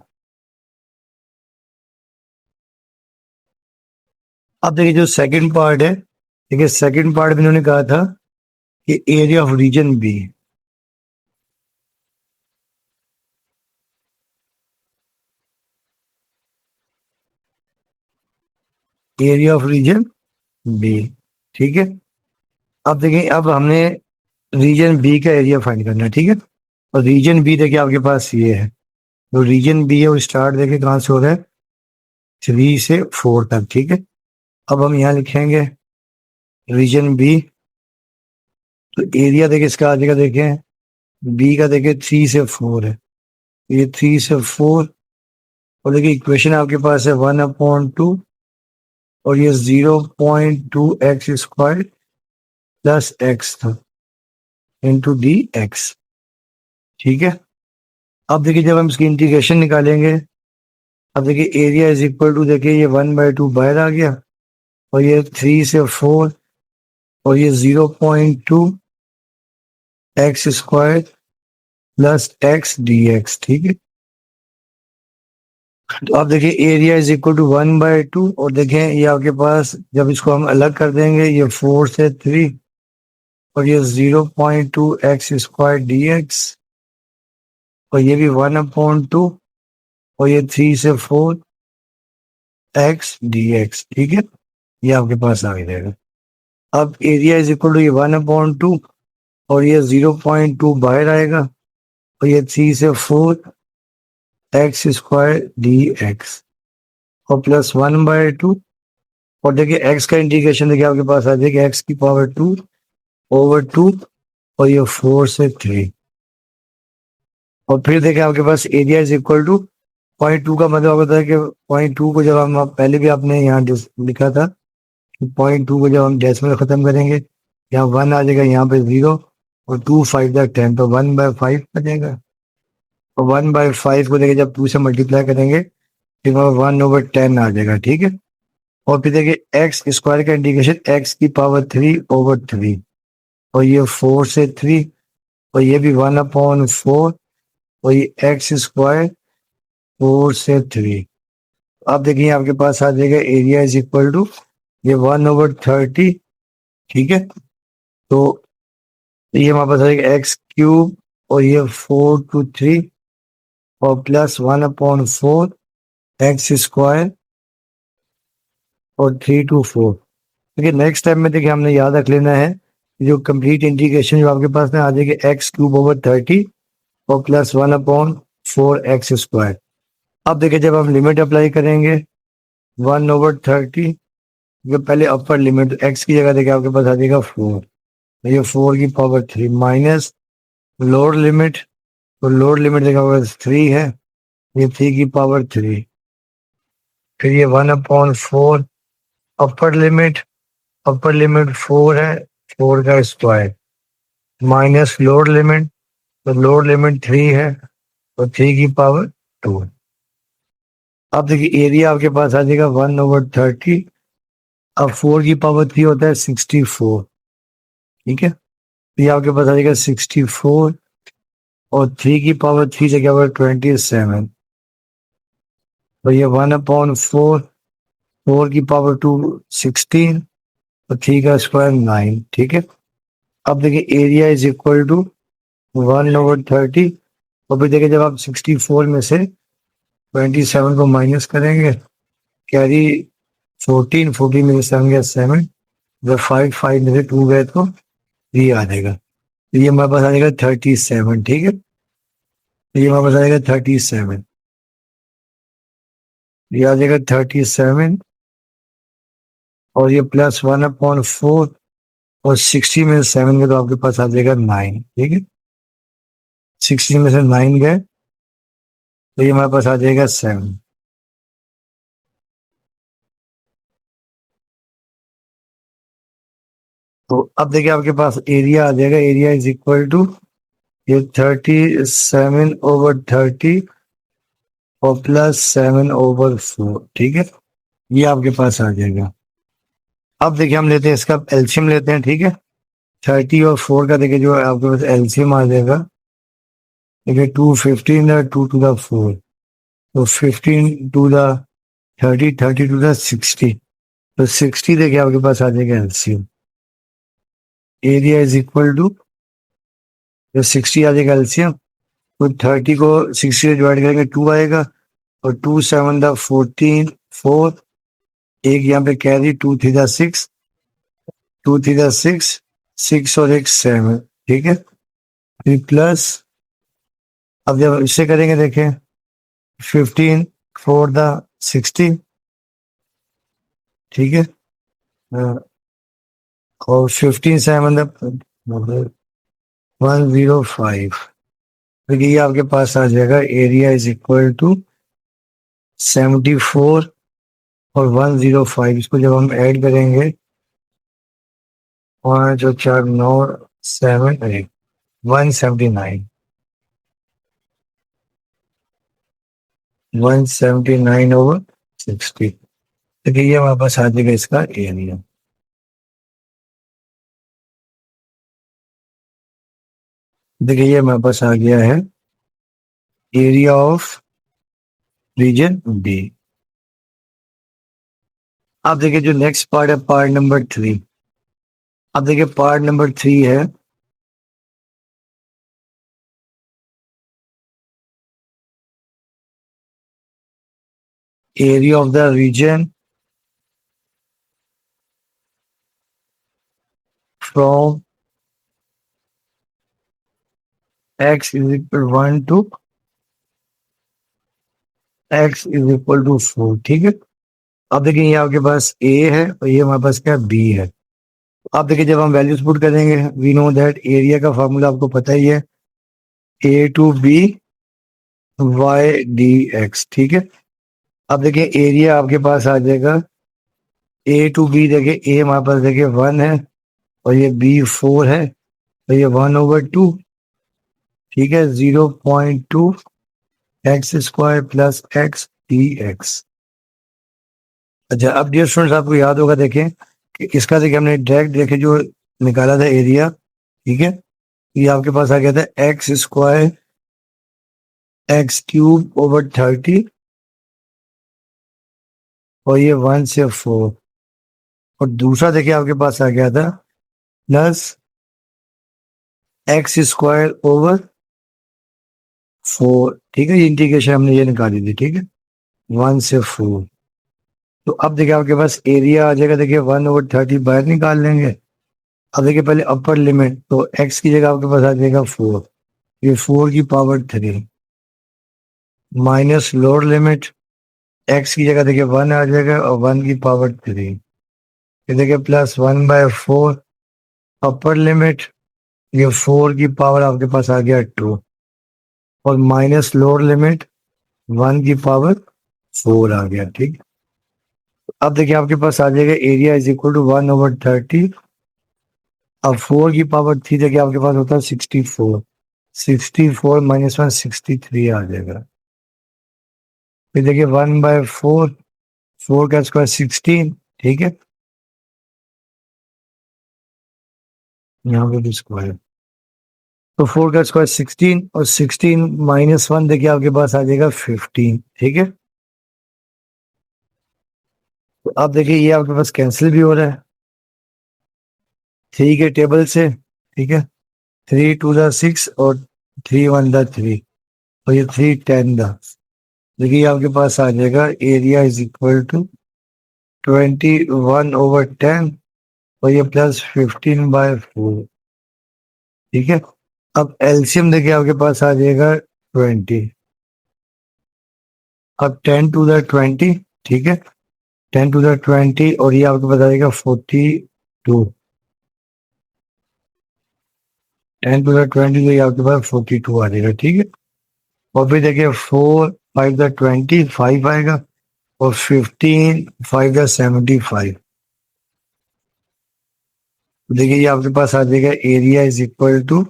अब देखिए जो सेकंड पार्ट है, देखिए सेकंड पार्ट में इन्होंने कहा था कि area of region b, area of region b. ठीक है, अब देखिए अब हमने रीजन बी का एरिया फाइंड करना है। ठीक है, और रीजन बी देखिए आपके पास ये है, तो रीजन बी है वो स्टार्ट देखिए कहाँ से हो रहा है, 3 से 4 तक। ठीक है, अब हम यहाँ लिखेंगे रीजन बी, तो एरिया देखिए इसका आ जाएगा, देखें बी का देखिए 3 से 4 है, ये 3 से 4। और देखिए इक्वेशन आपके पास है 1/2 और ये 0.2x² प्लस एक्स था इंटू डी एक्स। ठीक है, अब देखिए जब हम इसकी इंटीग्रेशन निकालेंगे, अब देखिए एरिया इज इक्वल टू, देखिए ये 1/2 बाहर आ गया और ये 3 से 4 और ये 0.2x² plus x d x. ठीक है, तो अब देखिए एरिया इज इक्वल टू 1/2 और देखें ये आपके पास जब इसको हम अलग कर देंगे, ये 4 से 3 और ये 0.2x² डी एक्स और ये भी 1/2 और ये 3 से 4 एक्स डी एक्स। ठीक है, ये आपके पास आ जाएगा। अब एरिया इज इक्वल टू ये 1/2 और ये 0.2 बाहर आएगा और ये 3 से 4 x² डी एक्स और प्लस 1/2। और देखिए एक्स का इंटीग्रेशन देखिए आपके पास आ जाएगा x की पावर 2/2 और ये 4 से 3। और फिर देखिए आपके पास एरिया इज इक्वल टू 0.2 का मतलब होता है कि 0.2 को जब हम पहले भी आपने यहाँ लिखा था, 0.2 को जब हम डेसिमल खत्म करेंगे, यहाँ 1 आ जाएगा, यहाँ पे 0 और 2 5 10, तो 1/5 आ जाएगा। और 1/5 को देखिए जब 2 से मल्टीप्लाई करेंगे फिर 1/10 आ जाएगा। ठीक है, और फिर देखिए एक्स स्क्वायर का इंटीग्रेशन x की पावर 3/3 और ये 4 से 3 और ये भी 1/4 और ये x², 4 से 3। अब देखिए आपके पास आ जाएगा एरिया इज इक्वल टू ये 1/30। ठीक है, तो ये हमारे पास आ जाएगा x³ और ये 4 to 3 और प्लस 1/4 x² और 3 to 4। देखिए नेक्स्ट टाइम में देखिए हमने याद रख लेना है जो कंप्लीट इंटीग्रेशन जो आपके पास में आ जाएगी x³/30 और प्लस 1/4 x²। अब देखिए जब हम लिमिट अप्लाई करेंगे 1/30, जो पहले अपर लिमिट x की जगह देखिए आपके पास आ जाएगा 4, ये 4 की पावर 3 माइनस लोअर लिमिट, तो लोअर लिमिट देखिए आपके पास 3 है, ये 3 की पावर 3। फिर ये 1/4 अपर लिमिट 4 है, 4 का स्क्वायर माइनस लोअर लिमिट, तो लोअर लिमिट 3 है तो 3 की पावर 2। अब देखिए एरिया आपके पास आ जाएगा 1/30, अब 4 की पावर 3 होता है 64। ठीक है, तो ये आपके पास आ जाएगा 64 और 3 की पावर 3 से क्या होगा 27, तो ये 1/4 4 की पावर 2 16 और 3 का स्क्वायर 9। ठीक है, अब देखिए एरिया इज इक्वल टू 1/30 और फिर देखिए जब आप 64 में से 27 को माइनस करेंगे, कैरी 14 में से 7 गया 7 जब 5 में से 2 गए तो 3 आ जाएगा। तो ये हमारे पास आ जाएगा 37, ठीक है। तो ये हमारे पास आ जाएगा 37, ये आ जाएगा 37, और ये +1/4, और 60 में से 7 गए तो आपके पास आ जाएगा 9, ठीक है। 60 में से 9 गए तो ये हमारे पास आ जाएगा 7। तो अब देखिए आपके पास एरिया आ जाएगा, एरिया इज इक्वल टू ये 37/30 और +7/4, ठीक है। ये आपके पास आ जाएगा। अब देखिए हम लेते हैं इसका एलसीएम लेते हैं, ठीक है। 30 और 4 का देखिए जो आपके पास एलसीएम आ जाएगा, देखिए 215 और 2 to the 4, तो 15 to the 30, 30 to the 60, तो 60 देखिए आपके पास आ जाएगा LCM. Area is equal to, जो 60 आ जाएगा एलसीएम, तो 30 को 60 से डिवाइड करेंगे 2 आएगा, और 2 7 14 4, एक यहाँ पे कैरी 2 3 6, 2 3 6, 6 और एक 7, ठीक है। फिर प्लस, अब जब इससे करेंगे देखें 15 4 the 60, ठीक है। और 15 7 the 105, तो ये आपके पास आ जाएगा एरिया इज इक्वल टू 74 और 105। इसको जब हम ऐड करेंगे 5 और 4 9 7 8, 179, 179/60, तो ये हमारे पास आ जाएगा इसका एरिया। देखिए ये हमारे पास आ गया है एरिया ऑफ रीजन बी। अब देखिए जो नेक्स्ट पार्ट है, पार्ट नंबर 3। अब देखिए पार्ट नंबर 3 है area of the region from x is equal 1 to x is equal to 4, ठीक है। अब देखिए ये आपके पास a है और ये हमारे पास क्या b है। अब देखिए जब हम वैल्यूज पुट करेंगे, वी नो दैट एरिया का फार्मूला आपको पता ही है, a to b y dx, ठीक है। अब देखिए एरिया आपके पास आ जाएगा a to b, देखिए a हमारे पास देखिए 1 है और ये b 4 है, तो ये 1/2, ठीक है, 0.2 x² प्लस x dx। अच्छा अब डियर स्टूडेंट्स आपको याद होगा देखें कि इसका देखिए हमने डायरेक्ट देखे जो निकाला था एरिया, ठीक है। ये आपके पास आ गया था x² x³/30, और ये 1 से 4, और दूसरा देखिए आपके पास आ गया था प्लस x²/4, ठीक है। ये इंटीग्रेशन हमने ये निकाली थी, ठीक है, 1 से 4। तो अब देखिए आपके पास एरिया आ जाएगा, देखिए 1/30 बाहर निकाल लेंगे। अब देखिए पहले अपर लिमिट, तो x की जगह आपके पास आ जाएगा 4, ये 4 की power 3, minus lower limit, x की जगह देखिए 1 आ जाएगा और 1 की पावर 3, ये देखिए +1/4 अपर लिमिट, ये 4 की पावर आपके पास आ गया 2, और माइनस लोअर लिमिट 1 की पावर 4 आ गया, ठीक। अब देखिए आपके पास आ जाएगा एरिया इज इक्वल टू 1/30, अब 4 की पावर 3 देखिए आपके पास होता है 64, 64 - 1 63 आ जाएगा। फिर देखिए 1/4, 4 का स्क्वायर 16, ठीक है, यहाँ पे भी स्क्वायर, तो 4 का स्क्वायर 16, और 16 - 1 देखिए आपके पास आ जाएगा 15, ठीक है। तो अब देखिए ये आपके पास कैंसिल भी हो रहा है 3 के टेबल से, ठीक है। 3 2 the 6 और 3 1 the 3, और ये 3 10 the, देखिए आपके पास आ जाएगा एरिया इज इक्वल टू 21/10 और ये +15/4, ठीक है। अब एलसीएम देखिए आपके पास आ जाएगा 20। अब 10 to the 20, ठीक है, 10 to the 20, और ये आपको बता देगा 42। 10 to the 20, तो ये आपके पास 42 आ जाएगा, ठीक है। और फिर देखिए 4 5 the 20, 5 आएगा, और 15 5 the 75। देखिए ये आपके पास आ जाएगा एरिया इज इक्वल टू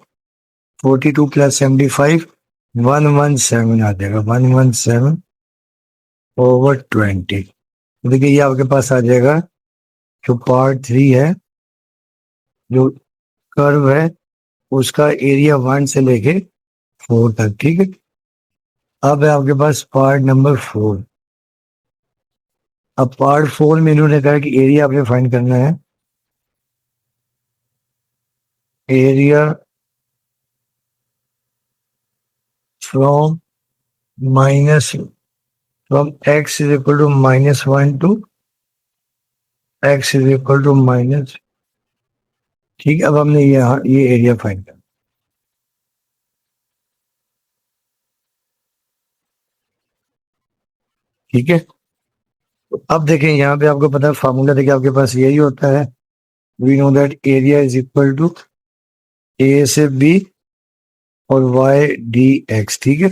42 + 75, 117 आ जाएगा, 117/20। देखिए ये आपके पास आ जाएगा जो पार्ट 3 है, जो कर्व है, उसका एरिया 1 से लेके 4 तक, ठीक है। अब है आपके पास पार्ट नंबर 4। अब पार्ट 4 में इन्होंने कहा कि एरिया आपने फाइंड करना है, area from x is equal to -1 to x is equal to minus, ठीक है। अब हमने यहाँ ये एरिया फाइंड करना, ठीक है। अब देखें यहाँ पे आपको पता है फार्मूला, देखिए आपके पास यही होता है, we know that area is equal to A से बी और वाई डी एक्स, ठीक है।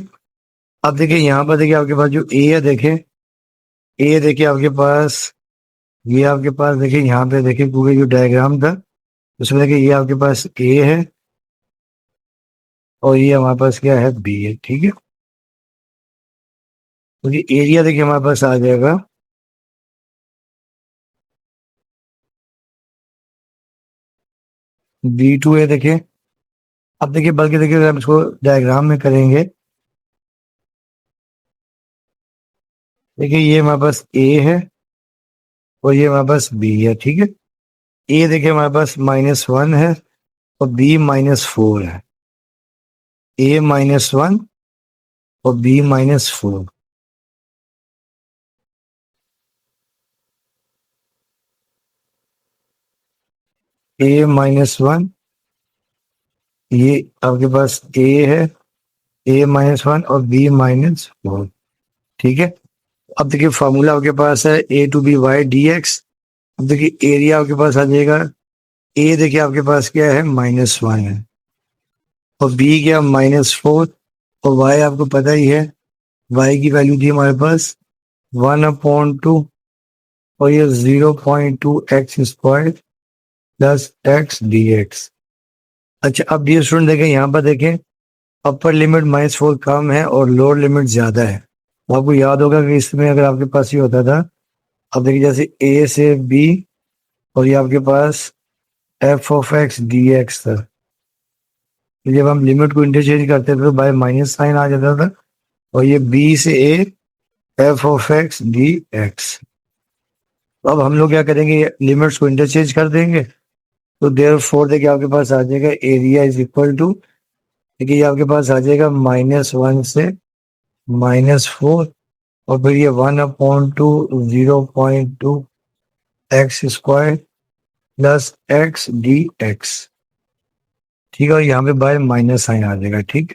अब देखिए यहाँ पर देखिए आपके पास जो ए है, देखें ए, देखिए आपके पास ये आपके पास देखिए यहाँ पे देखिए पूरे जो डायग्राम था उसमें देखिए ये आपके पास ए है और ये हमारे पास क्या है, बी है, ठीक है। तो ये एरिया देखिए हमारे पास आ जाएगा B2 है, देखिए। अब देखिए बल्कि देखिए अगर हम इसको डायग्राम में करेंगे, देखिए ये हमारे पास ए है और ये हमारे पास बी है, ठीक है। ए देखिए हमारे पास -1 है और बी -4 है, ए -1 और बी -4। ए -1, ये आपके पास ए है, ए -1 और बी -4, ठीक है। अब देखिए फॉर्मूला आपके पास है A to B y dx। अब देखिए एरिया आपके पास आ जाएगा, ए देखिए आपके पास क्या है, -1 है, और बी क्या, -4, और वाई आपको पता ही है, वाई की वैल्यू थी हमारे पास 1/2, और ये 0.2x² + x dx। अच्छा अब ये स्टूडेंट देखें यहाँ पर, देखें अपर लिमिट -4 कम है और लोअर लिमिट ज्यादा है। तो आपको याद होगा कि इसमें अगर आपके पास ये होता था, अब देखिए जैसे ए से बी और ये आपके पास f(x) dx था, तो जब हम लिमिट को इंटरचेंज करते थे तो बाय माइनस साइन आ जाता था, और ये बी से ए f(x) dx। तो अब हम लोग क्या करेंगे, लिमिट्स को इंटरचेंज कर देंगे, तो देयरफॉर देखिए आपके पास आ जाएगा एरिया इज इक्वल टू, देखिए ये आपके पास आ जाएगा -1 से -4, और फिर ये 1/2 0.2x² + x dx, ठीक है। और यहाँ पे बाय माइनस साइन आ जाएगा, ठीक।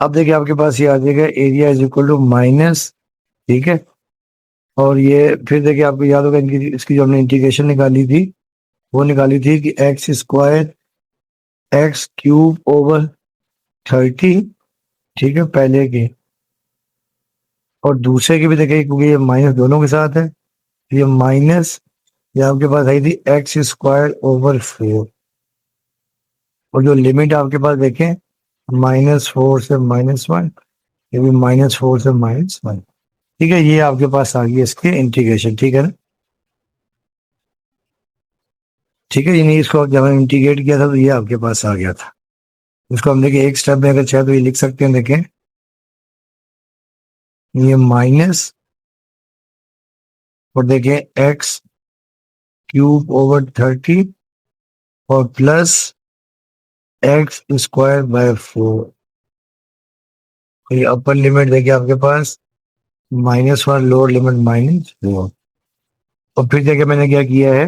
अब देखिए आपके पास ये आ जाएगा area is equal to minus, ठीक है। और ये फिर देखिए आपको याद होगा इनकी इसकी जो हमने इंटीग्रेशन निकाली थी, वो निकाली थी कि x² x³/30, ठीक है, पहले की, और दूसरे की भी देखिए क्योंकि ये माइनस दोनों के साथ है, ये माइनस, ये आपके पास आई थी x²/4, और जो लिमिट आपके पास देखें -4 से -1, ये भी -4 से -1, ठीक है। ये आपके पास आ गई इसके इंटीग्रेशन, ठीक है ना, ठीक है। यानी इसको जब हम इंटीग्रेट किया था तो ये आपके पास आ गया था। इसको हम देखें एक स्टेप में अगर चाहे तो ये लिख सकते हैं, देखें ये माइनस, और देखें x³/30 और प्लस x²/4, ये अपर लिमिट देखिए आपके पास -1, लोअर लिमिट -4, और फिर देखिए मैंने क्या किया है,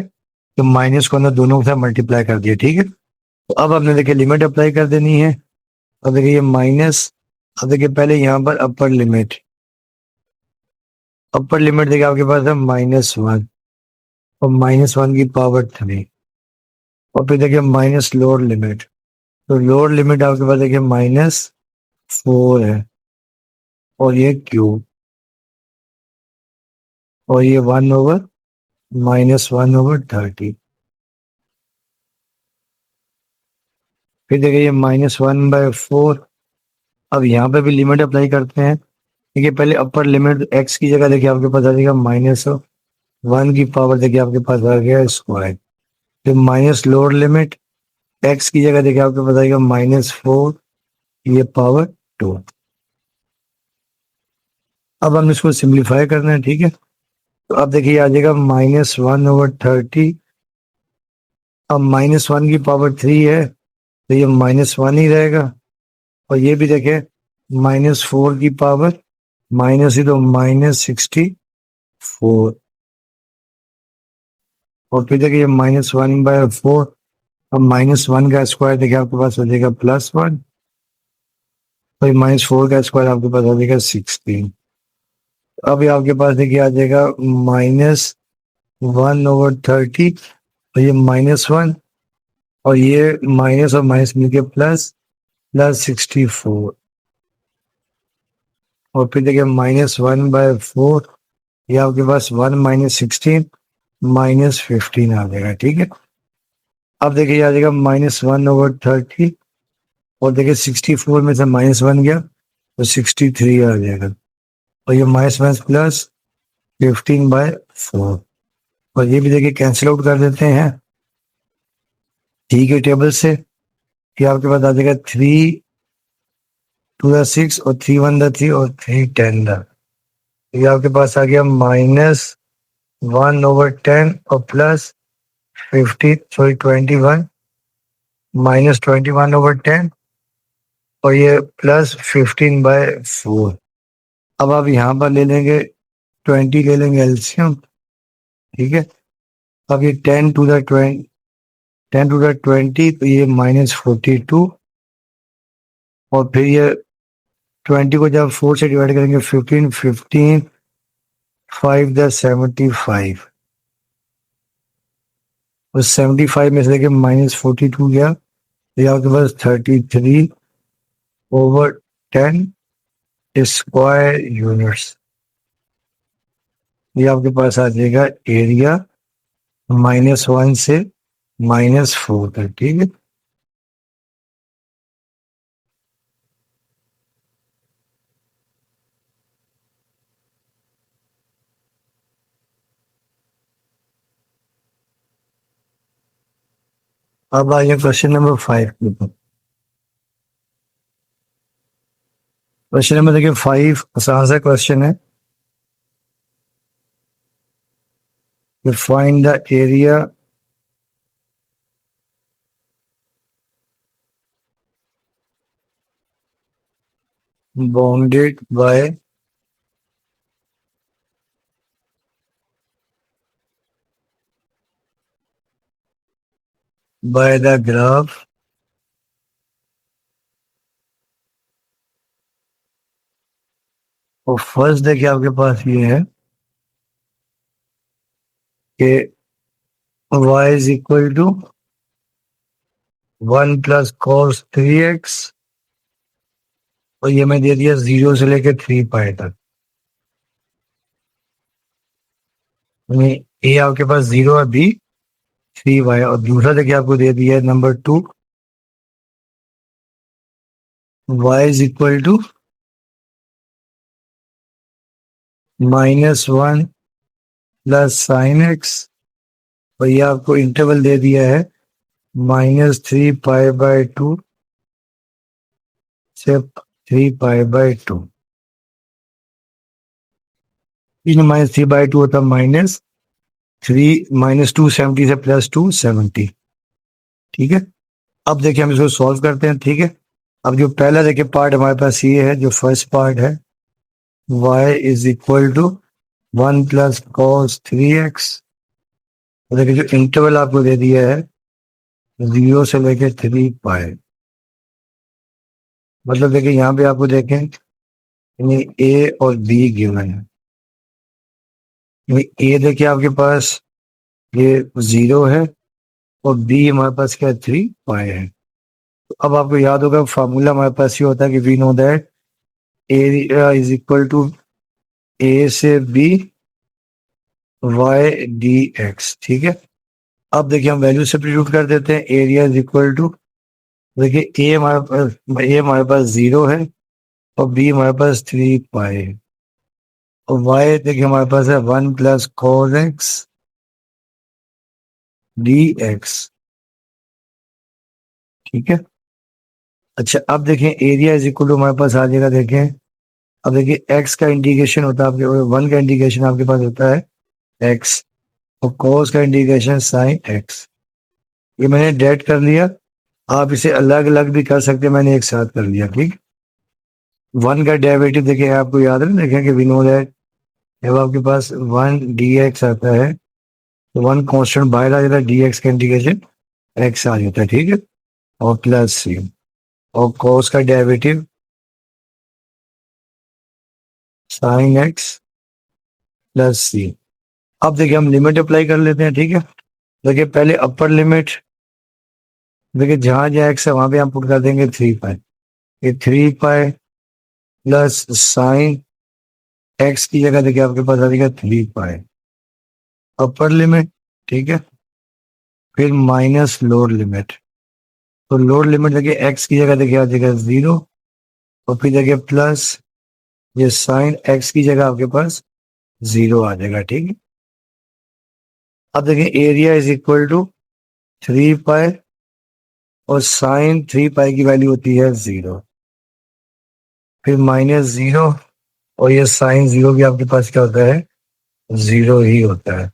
तो माइनस को ना दोनों के साथ मल्टीप्लाई कर दिया, ठीक है। तो अब आपने देखिए लिमिट अप्लाई कर देनी है। अब देखिए ये माइनस, अब देखिए पहले यहाँ पर अपर लिमिट देखिए आपके पास है -1 और -1 की पावर 3, और फिर देखिए माइनस लोअर लिमिट, तो लोअर लिमिट आपके पास देखिए -4 है, और ये क्यूब, और ये 1/-1/30। फिर देखिए ये -1/4। अब यहाँ पे भी लिमिट अप्लाई करते हैं। देखिए पहले अपर लिमिट x की जगह देखिए आपके पास आ जाएगा -1 की पावर देखिए आपके पास आ गया स्क्वायर। फिर माइनस लोअर लिमिट x की जगह देखिए आपके पास आएगा -4, ये पावर 2। अब हम इसको सिंप्लीफाई करना है, ठीक है। तो अब देखिए आ जाएगा -1/30। अब -1 की पावर 3 है, तो ये -1 ही रहेगा, और ये भी देखें -4 की पावर माइनस ही, तो -64, और फिर देखिए -1/4। अब -1 का स्क्वायर देखिए आपके पास हो जाएगा +1, और -4 का स्क्वायर आपके पास हो जाएगा 16। अब ये आपके पास देखिए आ जाएगा -1/30, और ये -1, और ये माइनस और माइनस मिलके +64, और फिर देखिए -1/4, ये आपके पास 1 - 16 -15 आ जाएगा, ठीक है। अब देखिए आ जाएगा -1/30, और देखिए 64 में से -1 गया तो 63 आ जाएगा, और ये माइनस माइनस प्लस 15/4, और ये भी देखिए कैंसिल आउट कर देते हैं, ठीक है, टेबल से। ये आपके पास आ जाएगा 3 2 6 और 3 1 3 और 3 10। ये आपके पास आ गया -1/10 और +21 -21/10, और ये +15/4। अब आप यहाँ पर ले लेंगे 20, ले लेंगे एलसीएम, ठीक है। अब ये 10 to the 20, तो ये -42, और फिर ये 20 को जब 4 से डिवाइड करेंगे 15 15 5 द 75, और 75 में से देखिए -42 गया, तो ये आपके पास 33/10 स्क्वायर यूनिट्स। ये आपके पास आ जाएगा एरिया -1 से -4 तक, ठीक है। अब आइए क्वेश्चन नंबर 5 के ऊपर। क्वेश्चन नंबर देखिए 5 आसान सा क्वेश्चन है। Find the area bounded by the graph और फर्स्ट देखिए आपके पास ये है कि y is equal to 1 + cos 3x, और ये मैं दे दिया 0 से लेकर 3 पाई तक। ए आपके पास 0 है, बी 3y, और दूसरा देखिए आपको दे दिया है number 2, y is equal to -1 + sin x, और ये आपको इंटरवल दे दिया है -3π/2 से 3π/2। -3/2 होता -270 से +270, ठीक है। अब देखिए हम इसको सॉल्व करते हैं, ठीक है। अब जो पहला देखिए पार्ट हमारे पास ये है, जो फर्स्ट पार्ट है y is equal to 1 + cos 3x, तो देखिए जो इंटरवल आपको दे दिया है 0 से लेके 3 पाई, मतलब देखिए यहाँ पे आपको देखें यानी ए और बी गिवन है। यानी ए देखिए आपके पास ये 0 है और बी हमारे पास क्या 3 पाई है। तो अब आपको याद होगा फार्मूला हमारे पास ये होता है कि we know that area is equal to A से बी वाई डी एक्स, ठीक है। अब देखिए हम वैल्यू सब्स्टिट्यूट कर देते हैं। एरिया इज इक्वल टू, देखिए ए हमारे पास 0 है और बी हमारे पास 3 पाई है और वाई देखिए हमारे पास है 1 plus cos x d x, ठीक है। अच्छा अब देखें एरिया इज इक्वल टू हमारे पास आ जाएगा, देखें अब देखिए एक्स का इंडिकेशन होता है आपके, 1 का इंडिकेशन आपके पास होता है एक्स और cos का इंडिकेशन साइन एक्स। ये मैंने डेट कर लिया, आप इसे अलग अलग भी कर सकते हैं, मैंने एक साथ कर लिया, ठीक। 1 का डेरिवेटिव देखिए आपको याद है ना, देखें कि वी नो दैट जब आपके पास 1 डी एक्स आता है तो 1 कॉन्स्टेंट बाहर आ जाता है, डी एक्स का इंडिकेशन एक्स आ जाता है, ठीक है। और प्लस सी और cos का डेरिवेटिव साइन एक्स प्लस सी। अब देखिए हम लिमिट अप्लाई कर लेते हैं, ठीक है। देखिए पहले अपर लिमिट, देखिए जहां जहां एक्स है वहां पे हम पुट कर देंगे 3 पाई, ये 3 पाई प्लस साइन एक्स की जगह देखिए आपके पास आ जाएगा 3 पाई अपर लिमिट, ठीक है। फिर माइनस लोअर लिमिट, तो लोअर लिमिट देखिए एक्स की जगह देखिए आ जाएगा 0 और फिर देखिए प्लस ये साइन एक्स की जगह आपके पास 0 आ जाएगा, ठीक है। अब देखिए एरिया इज इक्वल टू 3 पाई और साइन 3 पाई की वैल्यू होती है 0, फिर माइनस 0 और ये साइन 0 भी आपके पास क्या होता है 0 ही होता है।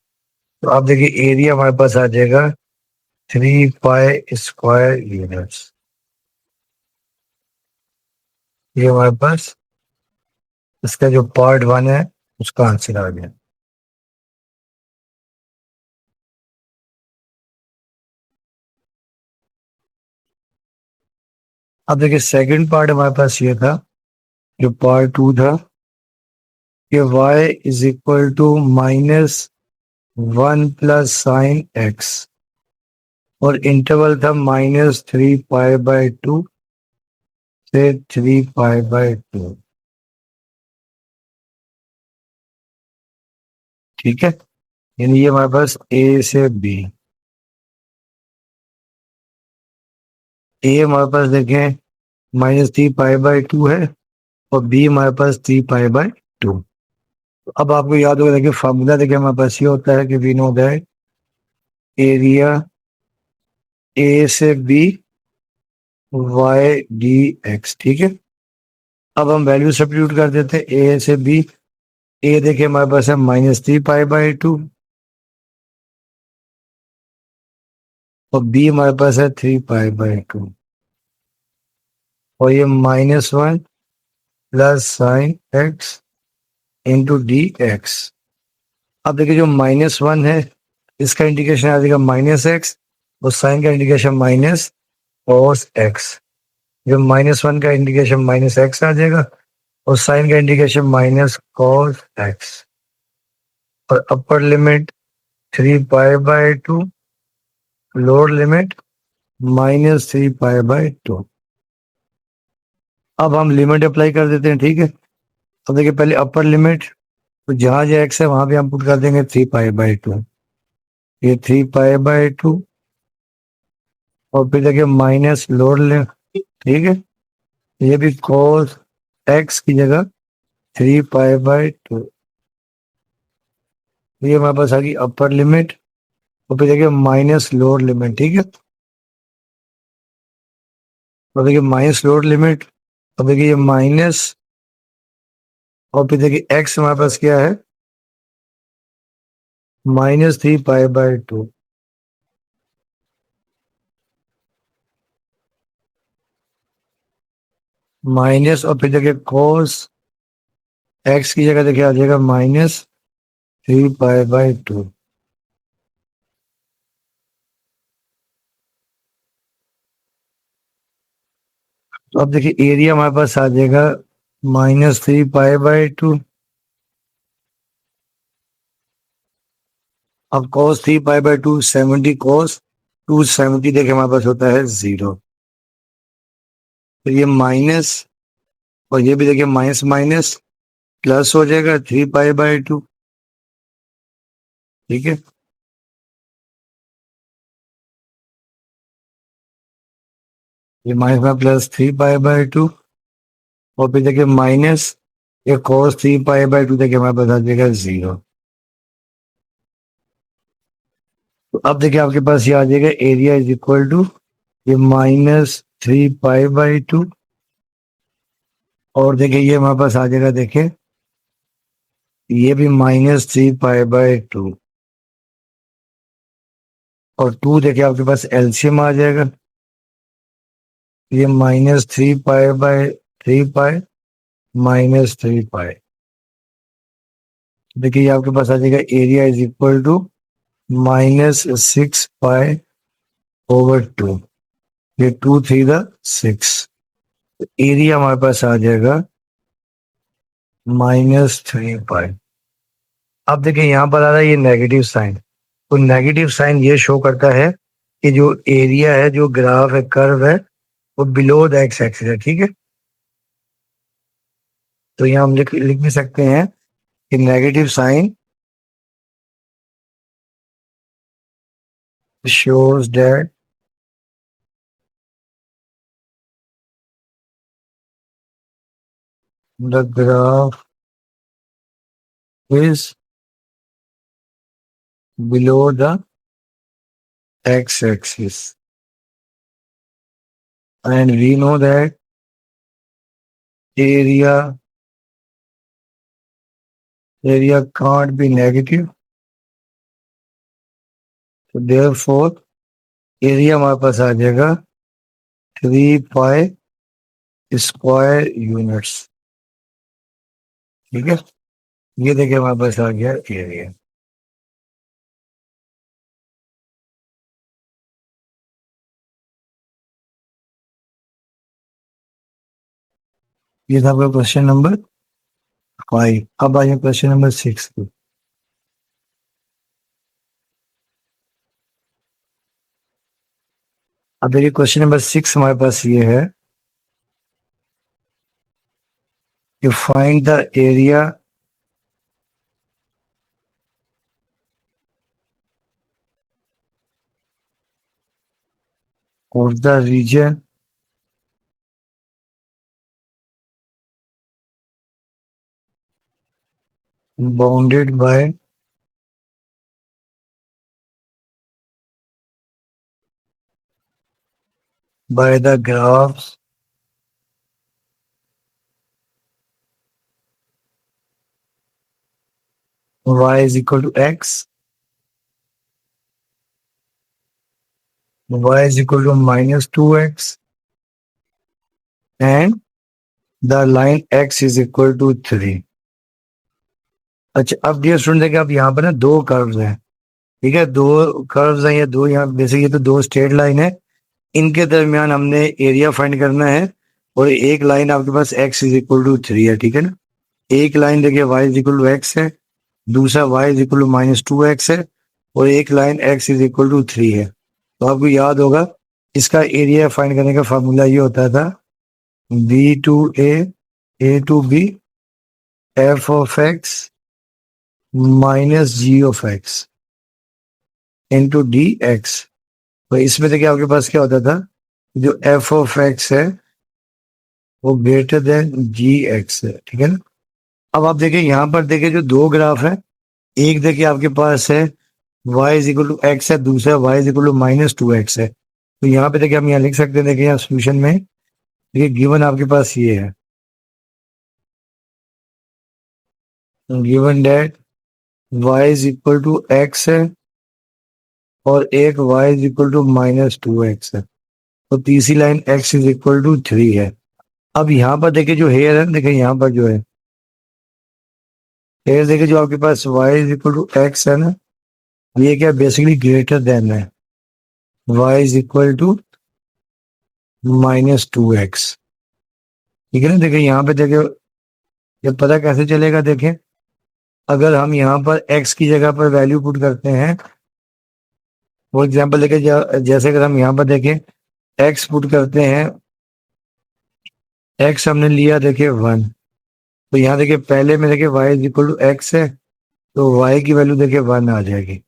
तो आप देखिए एरिया हमारे पास आ जाएगा 3 पाई स्क्वायर यूनिट्स, ये हमारे पास इसका जो पार्ट 1 है उसका आंसर आ गया। अब देखिए सेकंड पार्ट हमारे पास ये था, जो पार्ट 2 था कि y is equal to -1 plus sine x और इंटरवल था -3 पाई/2 से 3 पाई/2, ठीक है। यानी ये हमारे पास ए से बी, ए हमारे पास देखें -3 पाई/2 है और बी हमारे पास 3 पाई/2। अब आपको याद होगा, देखिए फार्मूला देखिए हमारे पास ये होता है कि we know that area a से बी वाई डी एक्स, ठीक है। अब हम वैल्यू सब्स्टिट्यूट कर देते हैं ए से बी। ए देखिए हमारे पास है -3 पाई/2 और बी हमारे पास है 3 पाई/2 और ये -1 plus sine x into d x. अब देखिए जो -1 है इसका इंडिकेशन आ जाएगा -x और साइन का इंडिकेशन माइनस कॉस एक्स। जो -1 का इंडिकेशन -x आ जाएगा और साइन का इंडिकेशन माइनस कॉस एक्स और अपर लिमिट 3 पाई/2, लोअर लिमिट -3 पाई/2। अब हम लिमिट अप्लाई कर देते हैं, ठीक है। अब देखिए पहले अपर लिमिट, तो जहां जहां एक्स है वहां पे हम पुट कर देंगे 3 पाई/2, ये 3 पाई/2 और फिर देखिए माइनस लोअर लिमिट, ठीक है। ये भी cos एक्स की जगह 3 पाई/2, ये हमारे पास आ गई अपर लिमिट और फिर देखिए माइनस लोअर लिमिट, ठीक है। और देखिए माइनस लोअर लिमिट, अब देखिए ये माइनस और फिर देखिए एक्स हमारे पास क्या है -3 पाई/2 माइनस और फिर देखिए cos एक्स की जगह देखिए आ जाएगा -3 पाई/2 तो अब देखिए एरिया हमारे पास आ जाएगा -3 पाई/2। अब cos 3 पाई/2 70 cos 270 देखिए हमारे पास होता है 0। तो ये माइनस और ये भी देखिए माइनस माइनस प्लस हो जाएगा 3 पाई/2। ठीक है, ये माइनस में प्लस 3 पाई/2 और फिर देखिए माइनस ये cos 3 पाई/2 देखिए हमारे पास आ जाएगा 0। तो अब देखिए आपके पास ये आ जाएगा एरिया इज इक्वल टू ये -3 पाई/2 और देखिए ये हमारे पास आ जाएगा देखिए ये भी -3 पाई/2 और 2 देखिए आपके पास एलसीएम आ जाएगा। ये -3 पाई/3 पाई -3 पाई। देखिए ये आपके पास आ जाएगा एरिया इज इक्वल टू -6 पाई/2। ये 2 3 6 एरिया हमारे पास आ जाएगा -3 पाई। अब देखिए यहाँ पर आ रहा है ये नेगेटिव साइन। तो नेगेटिव साइन ये शो करता है कि जो एरिया है जो ग्राफ है कर्व है वो बिलो द एक्स एक्सिस है। ठीक है, तो यहाँ हम लिख भी सकते हैं कि negative sign shows that the graph is below the x-axis, and we know that area can't be negative, so therefore area हमारे पास आ जाएगा 3 पाई² ठीक है, ये देखिए हमारे पास आ गया एरिया। ये था आपका क्वेश्चन नंबर 5। अब आइए क्वेश्चन नंबर 6 पे। अब देखिए क्वेश्चन नंबर 6 हमारे पास ये है कि find the area of the region bounded by the graphs y is equal to x, y is equal to -2x, and the line x is equal to 3। अच्छा, अब dear student देखिए अब यहाँ पर ना दो कर्व्स हैं। ठीक है, दो कर्व्स हैं, ये दो यहाँ बेसिक ये तो दो स्ट्रेट लाइन है, इनके दरमियान हमने एरिया फाइंड करना है। और एक लाइन आपके पास x इज इक्वल टू 3 है। ठीक है ना, एक लाइन देखिए y is equal to x है, दूसरा y is equal to -2x है, और एक line x is equal to 3 है। तो आपको याद होगा इसका एरिया फाइंड करने का फार्मूला ये होता था b/a a/b f of x -g of x into dx। तो इसमें देखिए आपके पास क्या होता था, जो f of x है वो ग्रेटर देन gx है। ठीक है ना, अब आप देखिए यहाँ पर देखिए जो दो ग्राफ है, एक देखिए आपके पास है y is equal to x है, दूसरा y is equal to -2x है। तो यहाँ पे देखिए हम यहाँ लिख सकते हैं, देखिए यहाँ सोल्यूशन में देखिए गिवन आपके पास ये है, given that y is equal to x है और एक y is equal to -2x है, तो तीसरी line x is equal to 3 है। अब यहाँ पर देखिए जो हेयर है, देखिए यहाँ पर जो है हेयर देखिए जो आपके पास y is equal to x है ना, ये क्या बेसिकली ग्रेटर देन है y is equal to -2x। ठीक है ना। देखिए यहाँ पे देखिए, जब पता कैसे चलेगा, देखें अगर हम यहाँ पर x की जगह पर वैल्यू पुट करते हैं, फॉर एग्जाम्पल देखिए जैसे अगर हम यहाँ पर देखें x पुट करते हैं, x हमने लिया देखिए 1, तो यहाँ देखिए पहले में देखिए y is equal to x है, तो y की वैल्यू देखिए 1 आ जाएगी।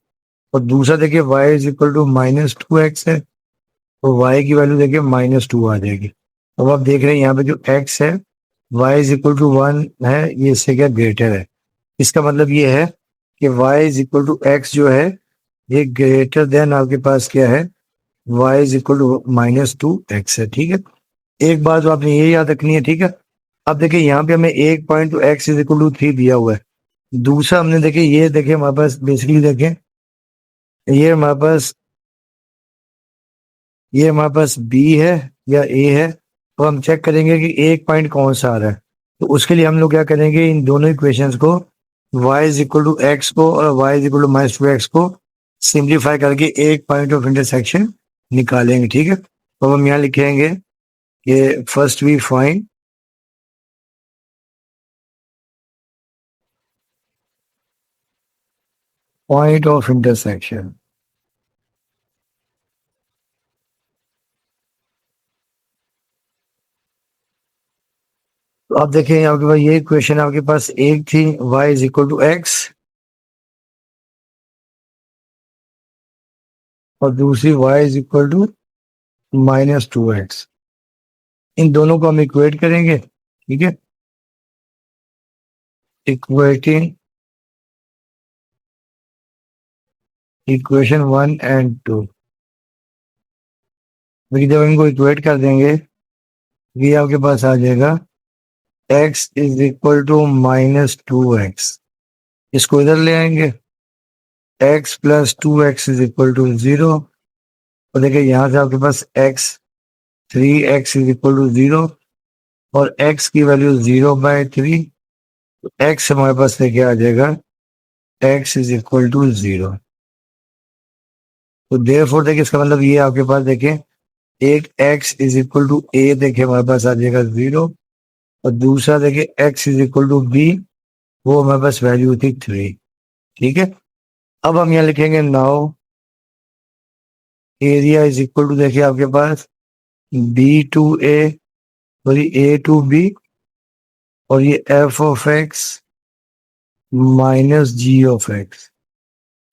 और दूसरा देखिए y is equal to -2x है, तो y की वैल्यू देखिए -2 आ जाएगी। अब आप देख रहे हैं यहाँ पे जो x है y इज इक्वल टू 1 है, ये इससे क्या ग्रेटर है। इसका मतलब ये है कि y is equal to x जो है ये ग्रेटर देन आपके पास क्या है, y is equal to -2x है। ठीक है, एक बात तो आपने ये याद रखनी है। ठीक है, अब देखिए यहाँ पे हमें एक point to x is equal to 3 दिया हुआ है। दूसरा हमने देखिए ये देखे हमारे पास बेसिकली देखें ये हमारे पास बी है या ए है, तो हम चेक करेंगे कि एक पॉइंट कौन सा आ रहा है। तो उसके लिए हम लोग क्या करेंगे, इन दोनों इक्वेशंस को y is equal to x को और y is equal to -2x को सिंप्लीफाई करके एक पॉइंट ऑफ इंटरसेक्शन निकालेंगे। ठीक है, तो हम यहाँ लिखेंगे कि first we find point of intersection. तो आप देखें आपके पास ये इक्वेशन आपके पास एक थी y is equal to x और दूसरी y is equal to -2x। इन दोनों को हम इक्वेट करेंगे। ठीक है, इक्वेटिंग इक्वेशन 1 एंड 2, जब इनको इक्वेट कर देंगे ये आपके पास आ जाएगा x is equal to -2x। इसको इधर ले आएंगे, x plus 2x is equal to 0। और देखिए यहाँ से आपके पास x 3x is equal to 0 और x की वैल्यू 0/3, तो x हमारे पास लेके आ जाएगा x इज इक्वल टू 0। तो देयरफॉर देखिए इसका मतलब ये आपके पास देखें एक x is equal to a देखिए हमारे पास आ जाएगा 0 और दूसरा देखिए x is equal to b, वो हमारे पास वैल्यू थी 3। ठीक है, अब हम यहाँ लिखेंगे now area is equal to देखिए आपके पास b टू a और ये a टू b और ये f of x minus g of x।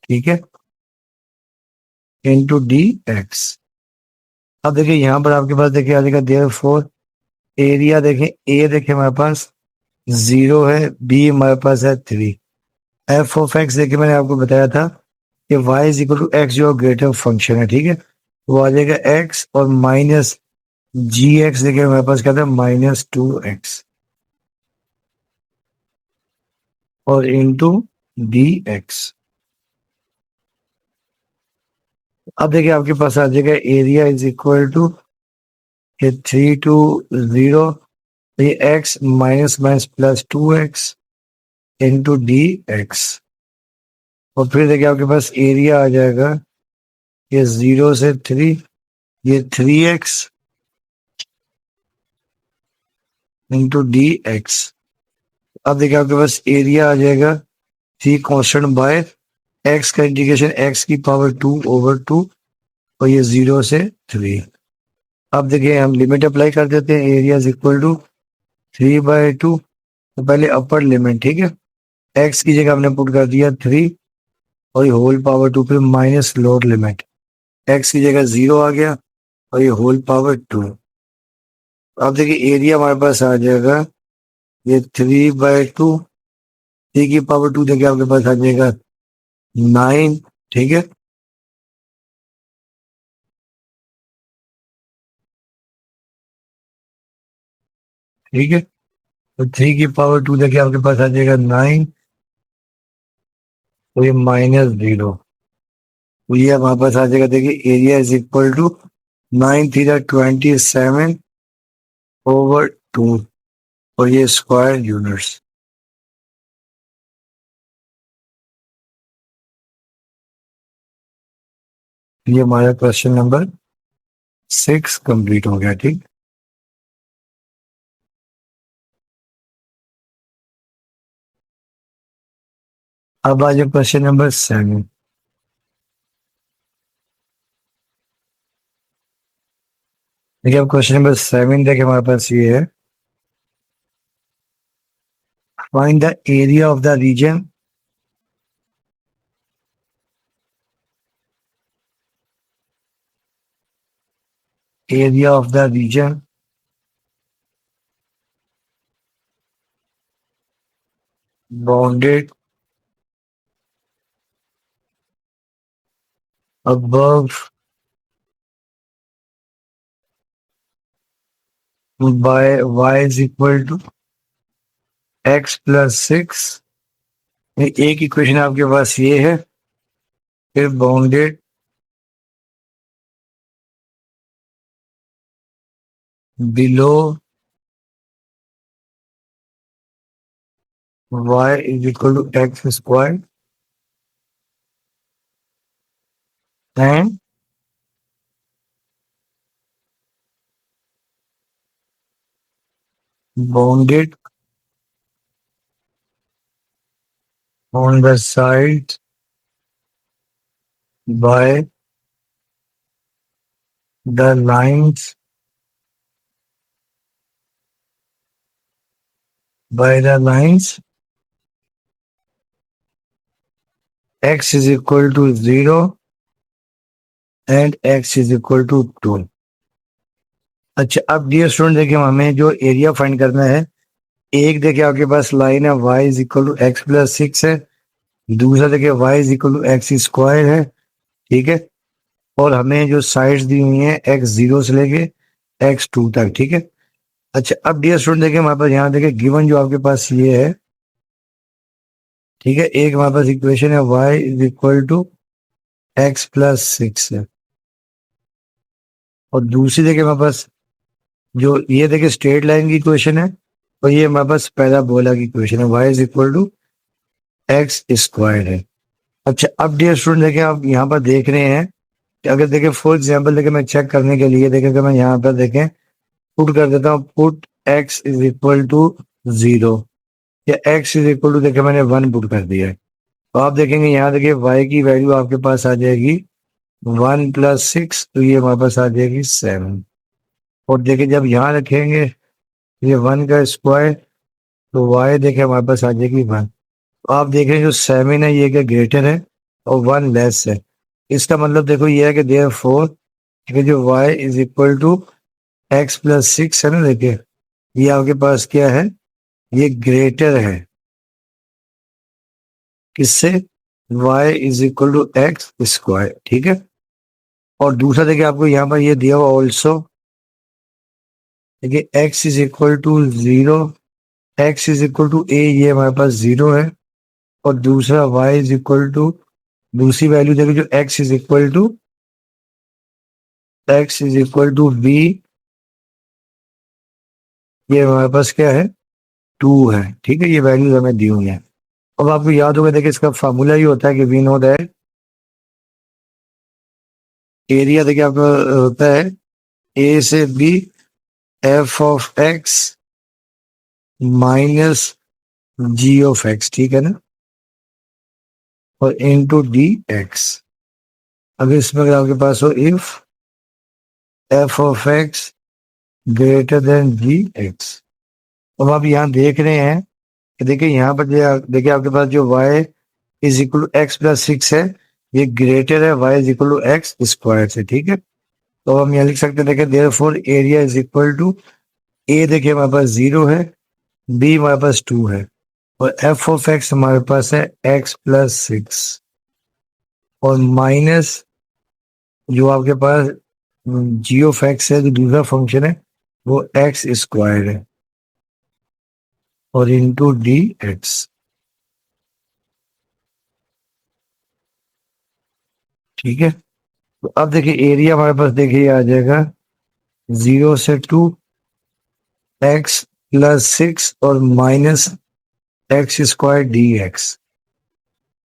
ठीक है, इंटू डी एक्स। अब देखिए यहाँ पर आपके पास देखिए आ जाएगा देयरफॉर एरिया देखें a देखें हमारे पास 0 है, b हमारे पास है 3, f ऑफ x देखिए मैंने आपको बताया था कि y is equal to x जो ग्रेटर फंक्शन है। ठीक है, वो आ जाएगा x और माइनस जी एक्स देखिए हमारे पास क्या था -2x और इंटू डी एक्स। अब देखिए आपके पास आ जाएगा area is equal to 3 to 0, ये x minus minus plus 2x into d x. और फिर देखिए आपके पास एरिया आ जाएगा ये 0 से 3, ये 3x इंटू डी एक्स। अब देखिए आपके पास एरिया आ जाएगा 3 कॉन्स्टेंट बाय x का इंटीग्रेशन x की पावर 2/2 और ये 0 से 3। अब देखिए हम लिमिट अप्लाई कर देते हैं, एरिया इज इक्वल टू 3/2। तो पहले अपर लिमिट, ठीक है, x की जगह हमने पुट कर दिया 3 और ये होल पावर 2, फिर माइनस लोअर लिमिट x की जगह 0 आ गया और ये होल पावर 2। अब देखिए एरिया हमारे पास आ जाएगा ये 3/2, 3 की पावर 2 देखिए आपके पास आ जाएगा 9। ठीक है, ठीक है, तो 3 की पावर 2 देखिए आपके पास आ जाएगा 9 तो ये -0, तो ये हमारे पास आ जाएगा देखिए एरिया इज इक्वल टू 9 3 27/2 और ये स्क्वायर यूनिट्स। ये हमारा क्वेश्चन नंबर 6 कंप्लीट हो गया। ठीक। अब आ जाओ क्वेश्चन नंबर 7। देखिए अब क्वेश्चन नंबर 7 देखिए हमारे पास ये है, find the area of the region bounded above by y is equal to x plus 6। एक इक्वेशन आपके पास ये है, फिर bounded below y is equal to x square and bounded on the side by the lines x is equal to 0 and x is equal to 2। अच्छा अब dear student देखिए हमें जो एरिया फाइंड करना है, एक देखिए आपके पास लाइन है y is equal to x plus 6 है, दूसरा देखिए y is equal to x square है, ठीक है। और हमें जो साइड्स दी हुई हैं x0 से लेके x2 तक, ठीक है। अच्छा अब डियर स्टूडेंट देखिए हमारे पास यहाँ देखिए गिवन जो आपके पास ये है, ठीक है, एक हमारे पास इक्वेशन है y is equal to x plus 6 है, और दूसरी देखिए हमारे पास जो ये देखिए स्ट्रेट लाइन की इक्वेशन है, और ये हमारे पास पैराबोला की इक्वेशन है, y is equal to x square है। अच्छा अब डियर स्टूडेंट देखिए आप यहाँ पर देख रहे हैं कि अगर देखें फॉर एग्जाम्पल देखिए मैं चेक करने के लिए देखें कि मैं यहाँ पर देखें पुट कर देता हूँ, put x is equal to 0 या x इज इक्वल टू देखिए मैंने 1 पुट कर दिया है, तो आप देखेंगे यहाँ देखिए y की वैल्यू आपके पास आ जाएगी 1 प्लस 6, तो ये हमारे पास आ जाएगी 7। और देखिए जब यहाँ रखेंगे ये 1 का स्क्वायर, तो y देखिए हमारे पास आ जाएगी 1। तो आप देख रहे हैं जो 7 है ये क्या ग्रेटर है और 1 लेस है, इसका मतलब देखो ये है कि देयरफॉर जो y is equal to x plus 6 है ना, देखिए ये आपके पास क्या है, ये ग्रेटर है किससे, y is equal to x square, ठीक है। और दूसरा देखिए आपको यहाँ पर ये दिया हुआ ऑल्सो, देखिए x is equal to 0, x is equal to a, ये हमारे पास 0 है। और दूसरा y इज इक्वल टू, दूसरी वैल्यू देखिए जो x is equal to b, ये हमारे पास क्या है 2 है, ठीक है। ये वैल्यूज हमें दी हुई है। अब आपको याद होगा देखिए इसका फार्मूला ही होता है कि वी नो दैट एरिया देखिए आपका होता है a से b f of x minus g of x, ठीक है ना, और इनटू dx। अगर इसमें अगर आपके पास हो if f of x greater than gx। अब आप यहाँ देख रहे हैं कि देखिए यहाँ पर देखिए आपके पास जो y is equal to x plus 6 है, ये ग्रेटर है y is equal to x square से, ठीक है। तो हम यहाँ लिख सकते हैं देखिए therefore area is equal to a देखिए हमारे पास 0 है, b हमारे पास 2 है, और f ऑफ x हमारे पास है x प्लस 6, और माइनस जो आपके पास g ऑफ x है जो दूसरा फंक्शन है वो x स्क्वायर है, और इंटू dx, ठीक है। तो अब देखिए एरिया हमारे पास देखिए आ जाएगा 0 से 2 एक्स प्लस 6 और माइनस एक्स स्क्वायर dx।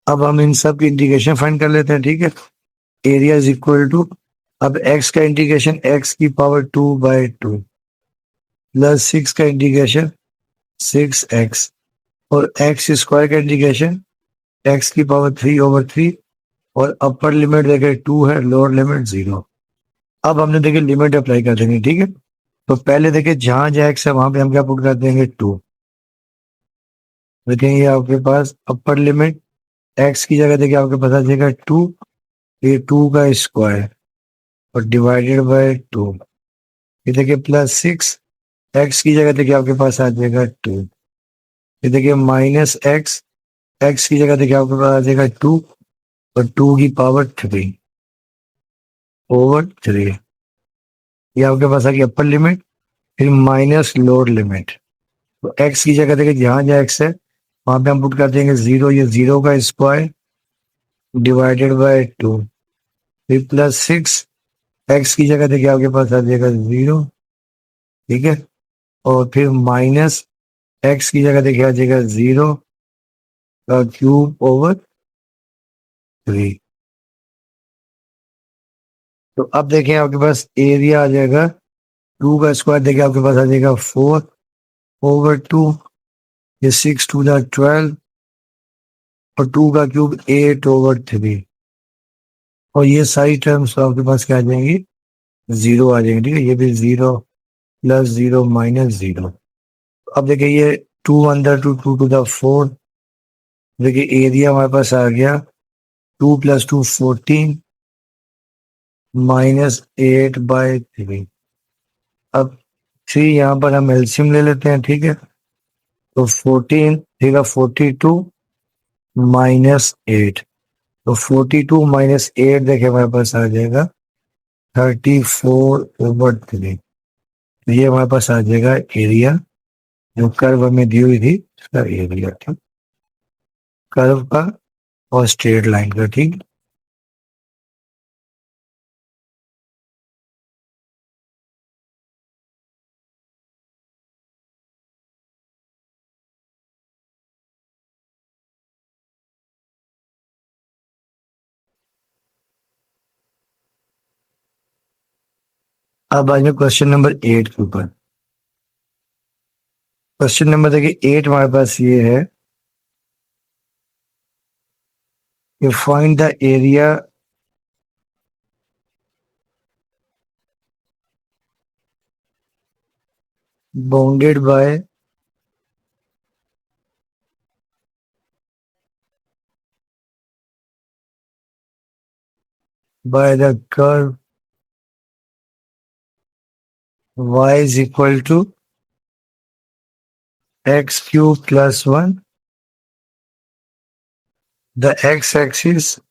अब हम इन सब की इंटीग्रेशन फाइंड कर लेते हैं, ठीक है। एरिया इज इक्वल टू, अब x का इंटीग्रेशन x की पावर 2/2 प्लस 6 का इंटीग्रेशन 6x, और एक्स स्क्वायर का इंटीग्रेशन एक्स की पावर 3/3 और अपर लिमिट देखे 2 है, लोअर लिमिट 0। अब हमने देखे लिमिट अप्लाई कर देंगे, ठीक है। तो पहले देखे जहां जहां एक्स है वहां पे हम क्या पुट कर देंगे 2। देखेंगे आपके पास अपर लिमिट एक्स की जगह देखिए आपके पास आ जाएगा 2, ये 2 का स्क्वायर और डिवाइडेड बाय 2। ये देखिए +6 एक्स की जगह देखिए आपके पास आ जाएगा 2। ये देखिए -x एक्स की जगह देखिए आपके पास आ जाएगा 2 और 2 की पावर 3/3। ये आपके पास आ गया अपर लिमिट, फिर माइनस लोअर लिमिट। तो एक्स की जगह देखिए जहां जहां एक्स है वहां पे हम पुट कर देंगे 0, ये 0 का स्क्वायर डिवाइडेड बाय 2। फिर +6 एक्स की जगह देखिए आपके पास आ जाएगा 0, ठीक है। और फिर माइनस एक्स की जगह देखिए आ जाएगा 0 का क्यूब/3। तो अब देखिए आपके पास एरिया आ जाएगा 2 का स्क्वायर देखिए आपके पास आ जाएगा 4/2। ये 6×2 = 12 और 2 का क्यूब 8/3। और ये सारी टर्म्स आपके पास क्या आ जाएंगी, 0 आ जाएंगे, ठीक है। ये भी 0 +0 -0। अब देखिए ये 2 √2 टू द 4। देखिए एरिया हमारे पास आ गया 2 + 2 14 -8/3। अब 3 यहाँ पर हम एल्सियम ले लेते हैं, ठीक है। तो 14 देगा 42 -8। तो 42 -8 देखे हमारे पास आ जाएगा 34/3। तो ये हमारे पास आ जाएगा एरिया जो कर्व में दी हुई थी, इसका एरिया, ठीक। कर्व का और स्ट्रेट लाइन का, ठीक। अब आ जाए क्वेश्चन नंबर 8 के ऊपर। क्वेश्चन नंबर देखिए 8 हमारे पास ये है कि find the area bounded by the curve y is equal to x³ + 1, the x-axis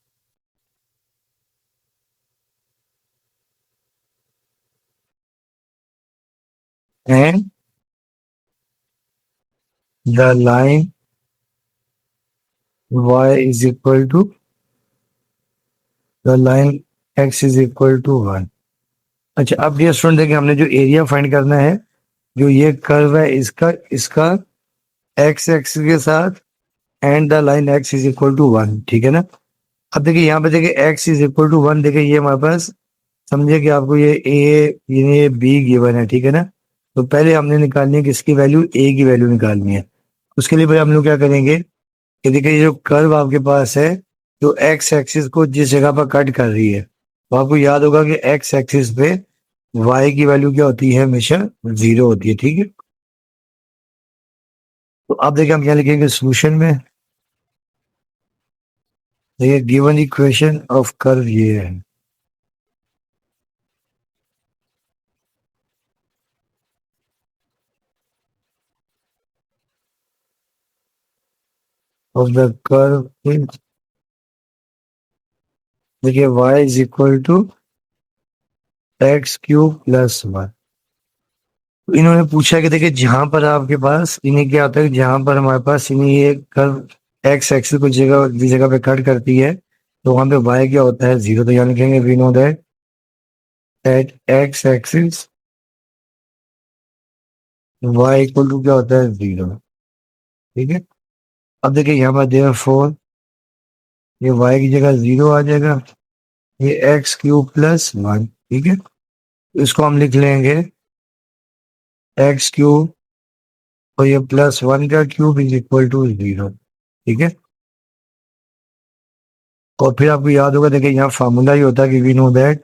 and the line y is equal to the line x is equal to 1। अच्छा, अब ये स्टूडेंट देखिए हमने जो एरिया फाइंड करना है, जो ये कर्व है इसका इसका x एक्सिस के साथ and the line x is equal to 1, ठीक है ना। अब देखिए यहाँ पे देखिए x इज इक्वल टू 1, देखिए ये हमारे पास समझिए कि आपको ये ये b गिवन है, ठीक है ना। तो पहले हमने निकालनी है किसकी वैल्यू, a की वैल्यू निकालनी है। उसके लिए भाई हम लोग क्या करेंगे कि देखिए ये जो कर्व आपके पास है जो x एक्सिस को जिस जगह पर कट कर रही है, तो आपको याद होगा कि x एक्सिस पे y की वैल्यू क्या होती है, हमेशा 0 होती है, ठीक है। तो अब देखिए हम क्या लिखेंगे सोल्यूशन में। देखिए गिवन इक्वेशन ऑफ कर्व ये है, ऑफ द कर्व इज, देखिए y is equal to x³ + 1। तो इन्होंने पूछा कि देखिए जहां पर आपके पास इन्हें क्या होता है, जहां पर हमारे पास इन्हें ये कर्व x एक्सिस को जगह जिस जगह पे कट करती है तो वहां पे y क्या होता है, 0। तो यहाँ लिखेंगे we know that at x axis y equal to क्या होता है, 0, ठीक है। अब देखिए यहाँ पर देयरफॉर ये y की जगह 0 आ जाएगा, ये x³ + 1, ठीक है। इसको हम लिख लेंगे x³ और ये +1 का क्यूब इज इक्वल टू 0, ठीक है। और फिर आपको याद होगा, देखिए यहाँ फार्मूला ही होता है कि we know that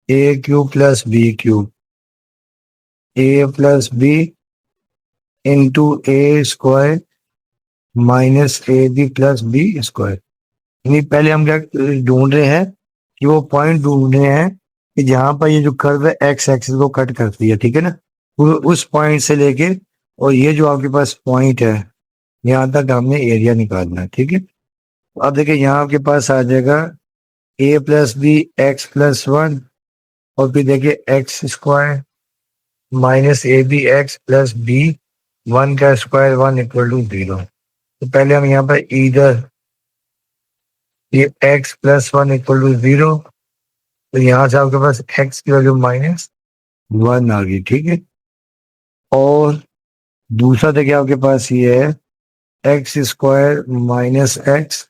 a cube plus b cube, a plus b into a square minus A b plus b square. यानी पहले हम क्या ढूंढ रहे हैं कि वो पॉइंट ढूंढ रहे हैं कि जहां पर ये जो कर्व है एक्स एक्सिस को कट करती है, ठीक है ना, उस पॉइंट से लेके और ये जो आपके पास पॉइंट है यहाँ तक हमने एरिया निकालना है, ठीक है। अब देखिए यहाँ आपके पास आ जाएगा A plus B X plus one, और फिर देखिए एक्स स्क्वायर माइनस ए B X plus B one का स्क्वायर वन इक्वल टू 0। तो पहले हम यहाँ पर इधर ये X plus one equal to 0, तो यहाँ से आपके पास एक्स की वैल्यू माइनस वन आ गई, ठीक है। और दूसरा देखिए आपके पास ये है x square minus x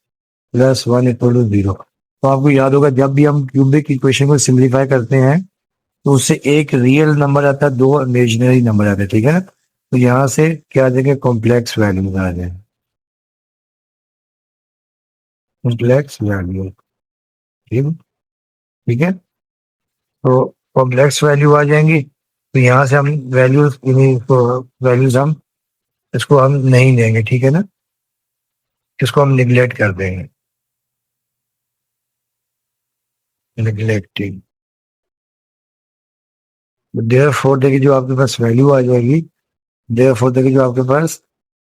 plus one equal to 0। तो आपको याद होगा जब भी हम क्यूबिक इक्वेशन को सिंप्लीफाई करते हैं तो उससे एक रियल नंबर आता है, दो इमेजिनरी नंबर आते हैं, ठीक है ना। तो यहाँ से क्या आ जाएंगे, कॉम्प्लेक्स वैल्यूज आ जाए, कॉम्प्लेक्स वैल्यू, ठीक है। तो कॉम्प्लेक्स वैल्यू आ जाएंगी, तो यहाँ से हम वैल्यूज वैल्यूज हम इसको हम नहीं देंगे, ठीक है ना, इसको हम निगलेक्ट कर देंगे, निगलेक्टिंग। देयरफॉर देखिए जो आपके पास वैल्यू आ जाएगी, देयरफॉर देखिए जो आपके पास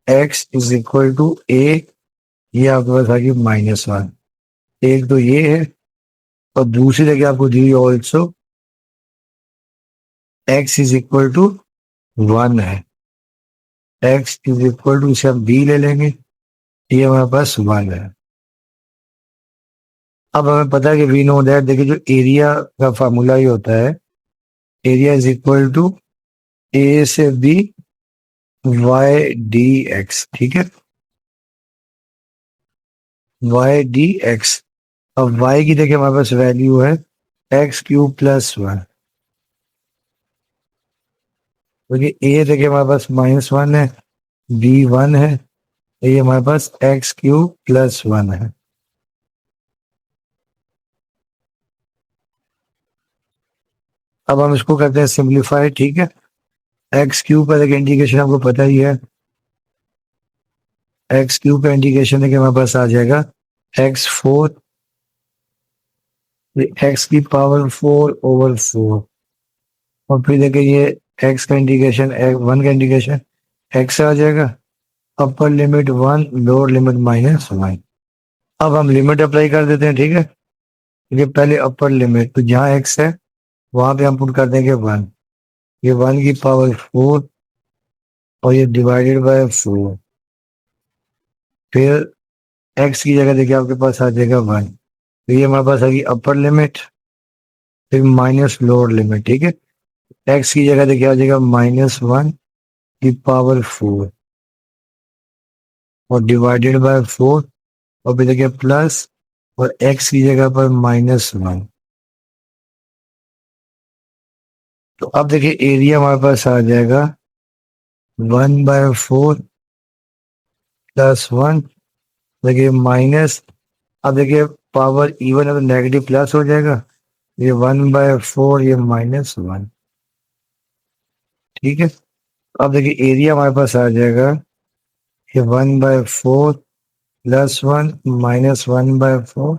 x is equal to a, ये आपके पास आ गई माइनस वन। एक तो ये है, और दूसरी जगह आपको दी also x is equal to one है, x इज इक्वल टू, इसे हम b ले लेंगे, ये हमारे पास वन है। अब हमें पता है कि वी नो दैट, देखिए जो एरिया का फार्मूला ही होता है, area is equal to A से बी वाई डी एक्स, ठीक है, वाई डी एक्स। अब y की देखिए हमारे पास वैल्यू है एक्स क्यूब प्लस वन, क्योंकि a देखिए हमारे पास माइनस वन है, b वन है, ये हमारे पास एक्स क्यूब प्लस वन है। अब हम इसको करते हैं सिंप्लीफाई, ठीक है। एक्स क्यूब का देखिए इंटीग्रेशन आपको पता ही है, एक्स क्यूब का इंटीग्रेशन देखिए हमारे पास आ जाएगा एक्स फोर, एक्स की पावर फोर ओवर फोर, और फिर देखिए ये एक्स का इंटीग्रेशन वन का इंटीग्रेशन एक्स आ जाएगा, upper limit one lower limit minus one. अब हम लिमिट अप्लाई कर देते हैं, ठीक है। ये पहले अपर लिमिट, तो जहाँ एक्स है वहां पे हम पुट कर देंगे वन, ये वन की पावर फोर और ये डिवाइडेड बाय फोर, फिर एक्स की जगह देखिए आपके पास आ जाएगा वन, तो ये हमारे पास आ गई अपर लिमिट, फिर माइनस लोअर लिमिट, ठीक है। एक्स की जगह देखिए आ जाएगा माइनस वन की पावर फोर और डिवाइडेड बाय फोर, और फिर देखिए प्लस, और एक्स की जगह पर माइनस वन। तो अब देखिए एरिया हमारे पास आ जाएगा one by four plus one, देखिए माइनस, अब देखिए पावर इवन है तो नेगेटिव प्लस हो जाएगा, ये वन बाय फोर ये माइनस वन, ठीक है। अब देखिए एरिया हमारे पास आ जाएगा ये one by four plus one minus one by four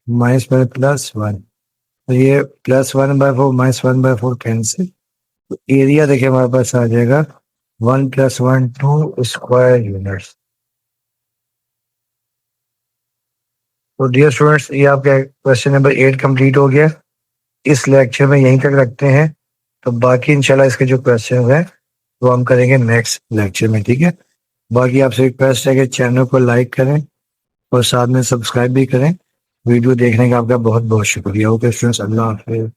minus by plus one, तो ये plus one by four minus one by four cancel, तो एरिया देखिए हमारे पास आ जाएगा one plus one two square units. तो डियर स्टूडेंट्स, ये आपका क्वेश्चन नंबर 8 कंप्लीट हो गया। इस लेक्चर में यहीं तक रखते हैं, तो बाकी इंशाल्लाह इसके जो क्वेश्चन हैं वो हम करेंगे नेक्स्ट लेक्चर में, ठीक है। बाकी आपसे रिक्वेस्ट है कि चैनल को लाइक करें और साथ में सब्सक्राइब भी करें। वीडियो देखने का आपका बहुत बहुत शुक्रिया। ओके स्टूडेंट्स, अल्लाह हाफिज़।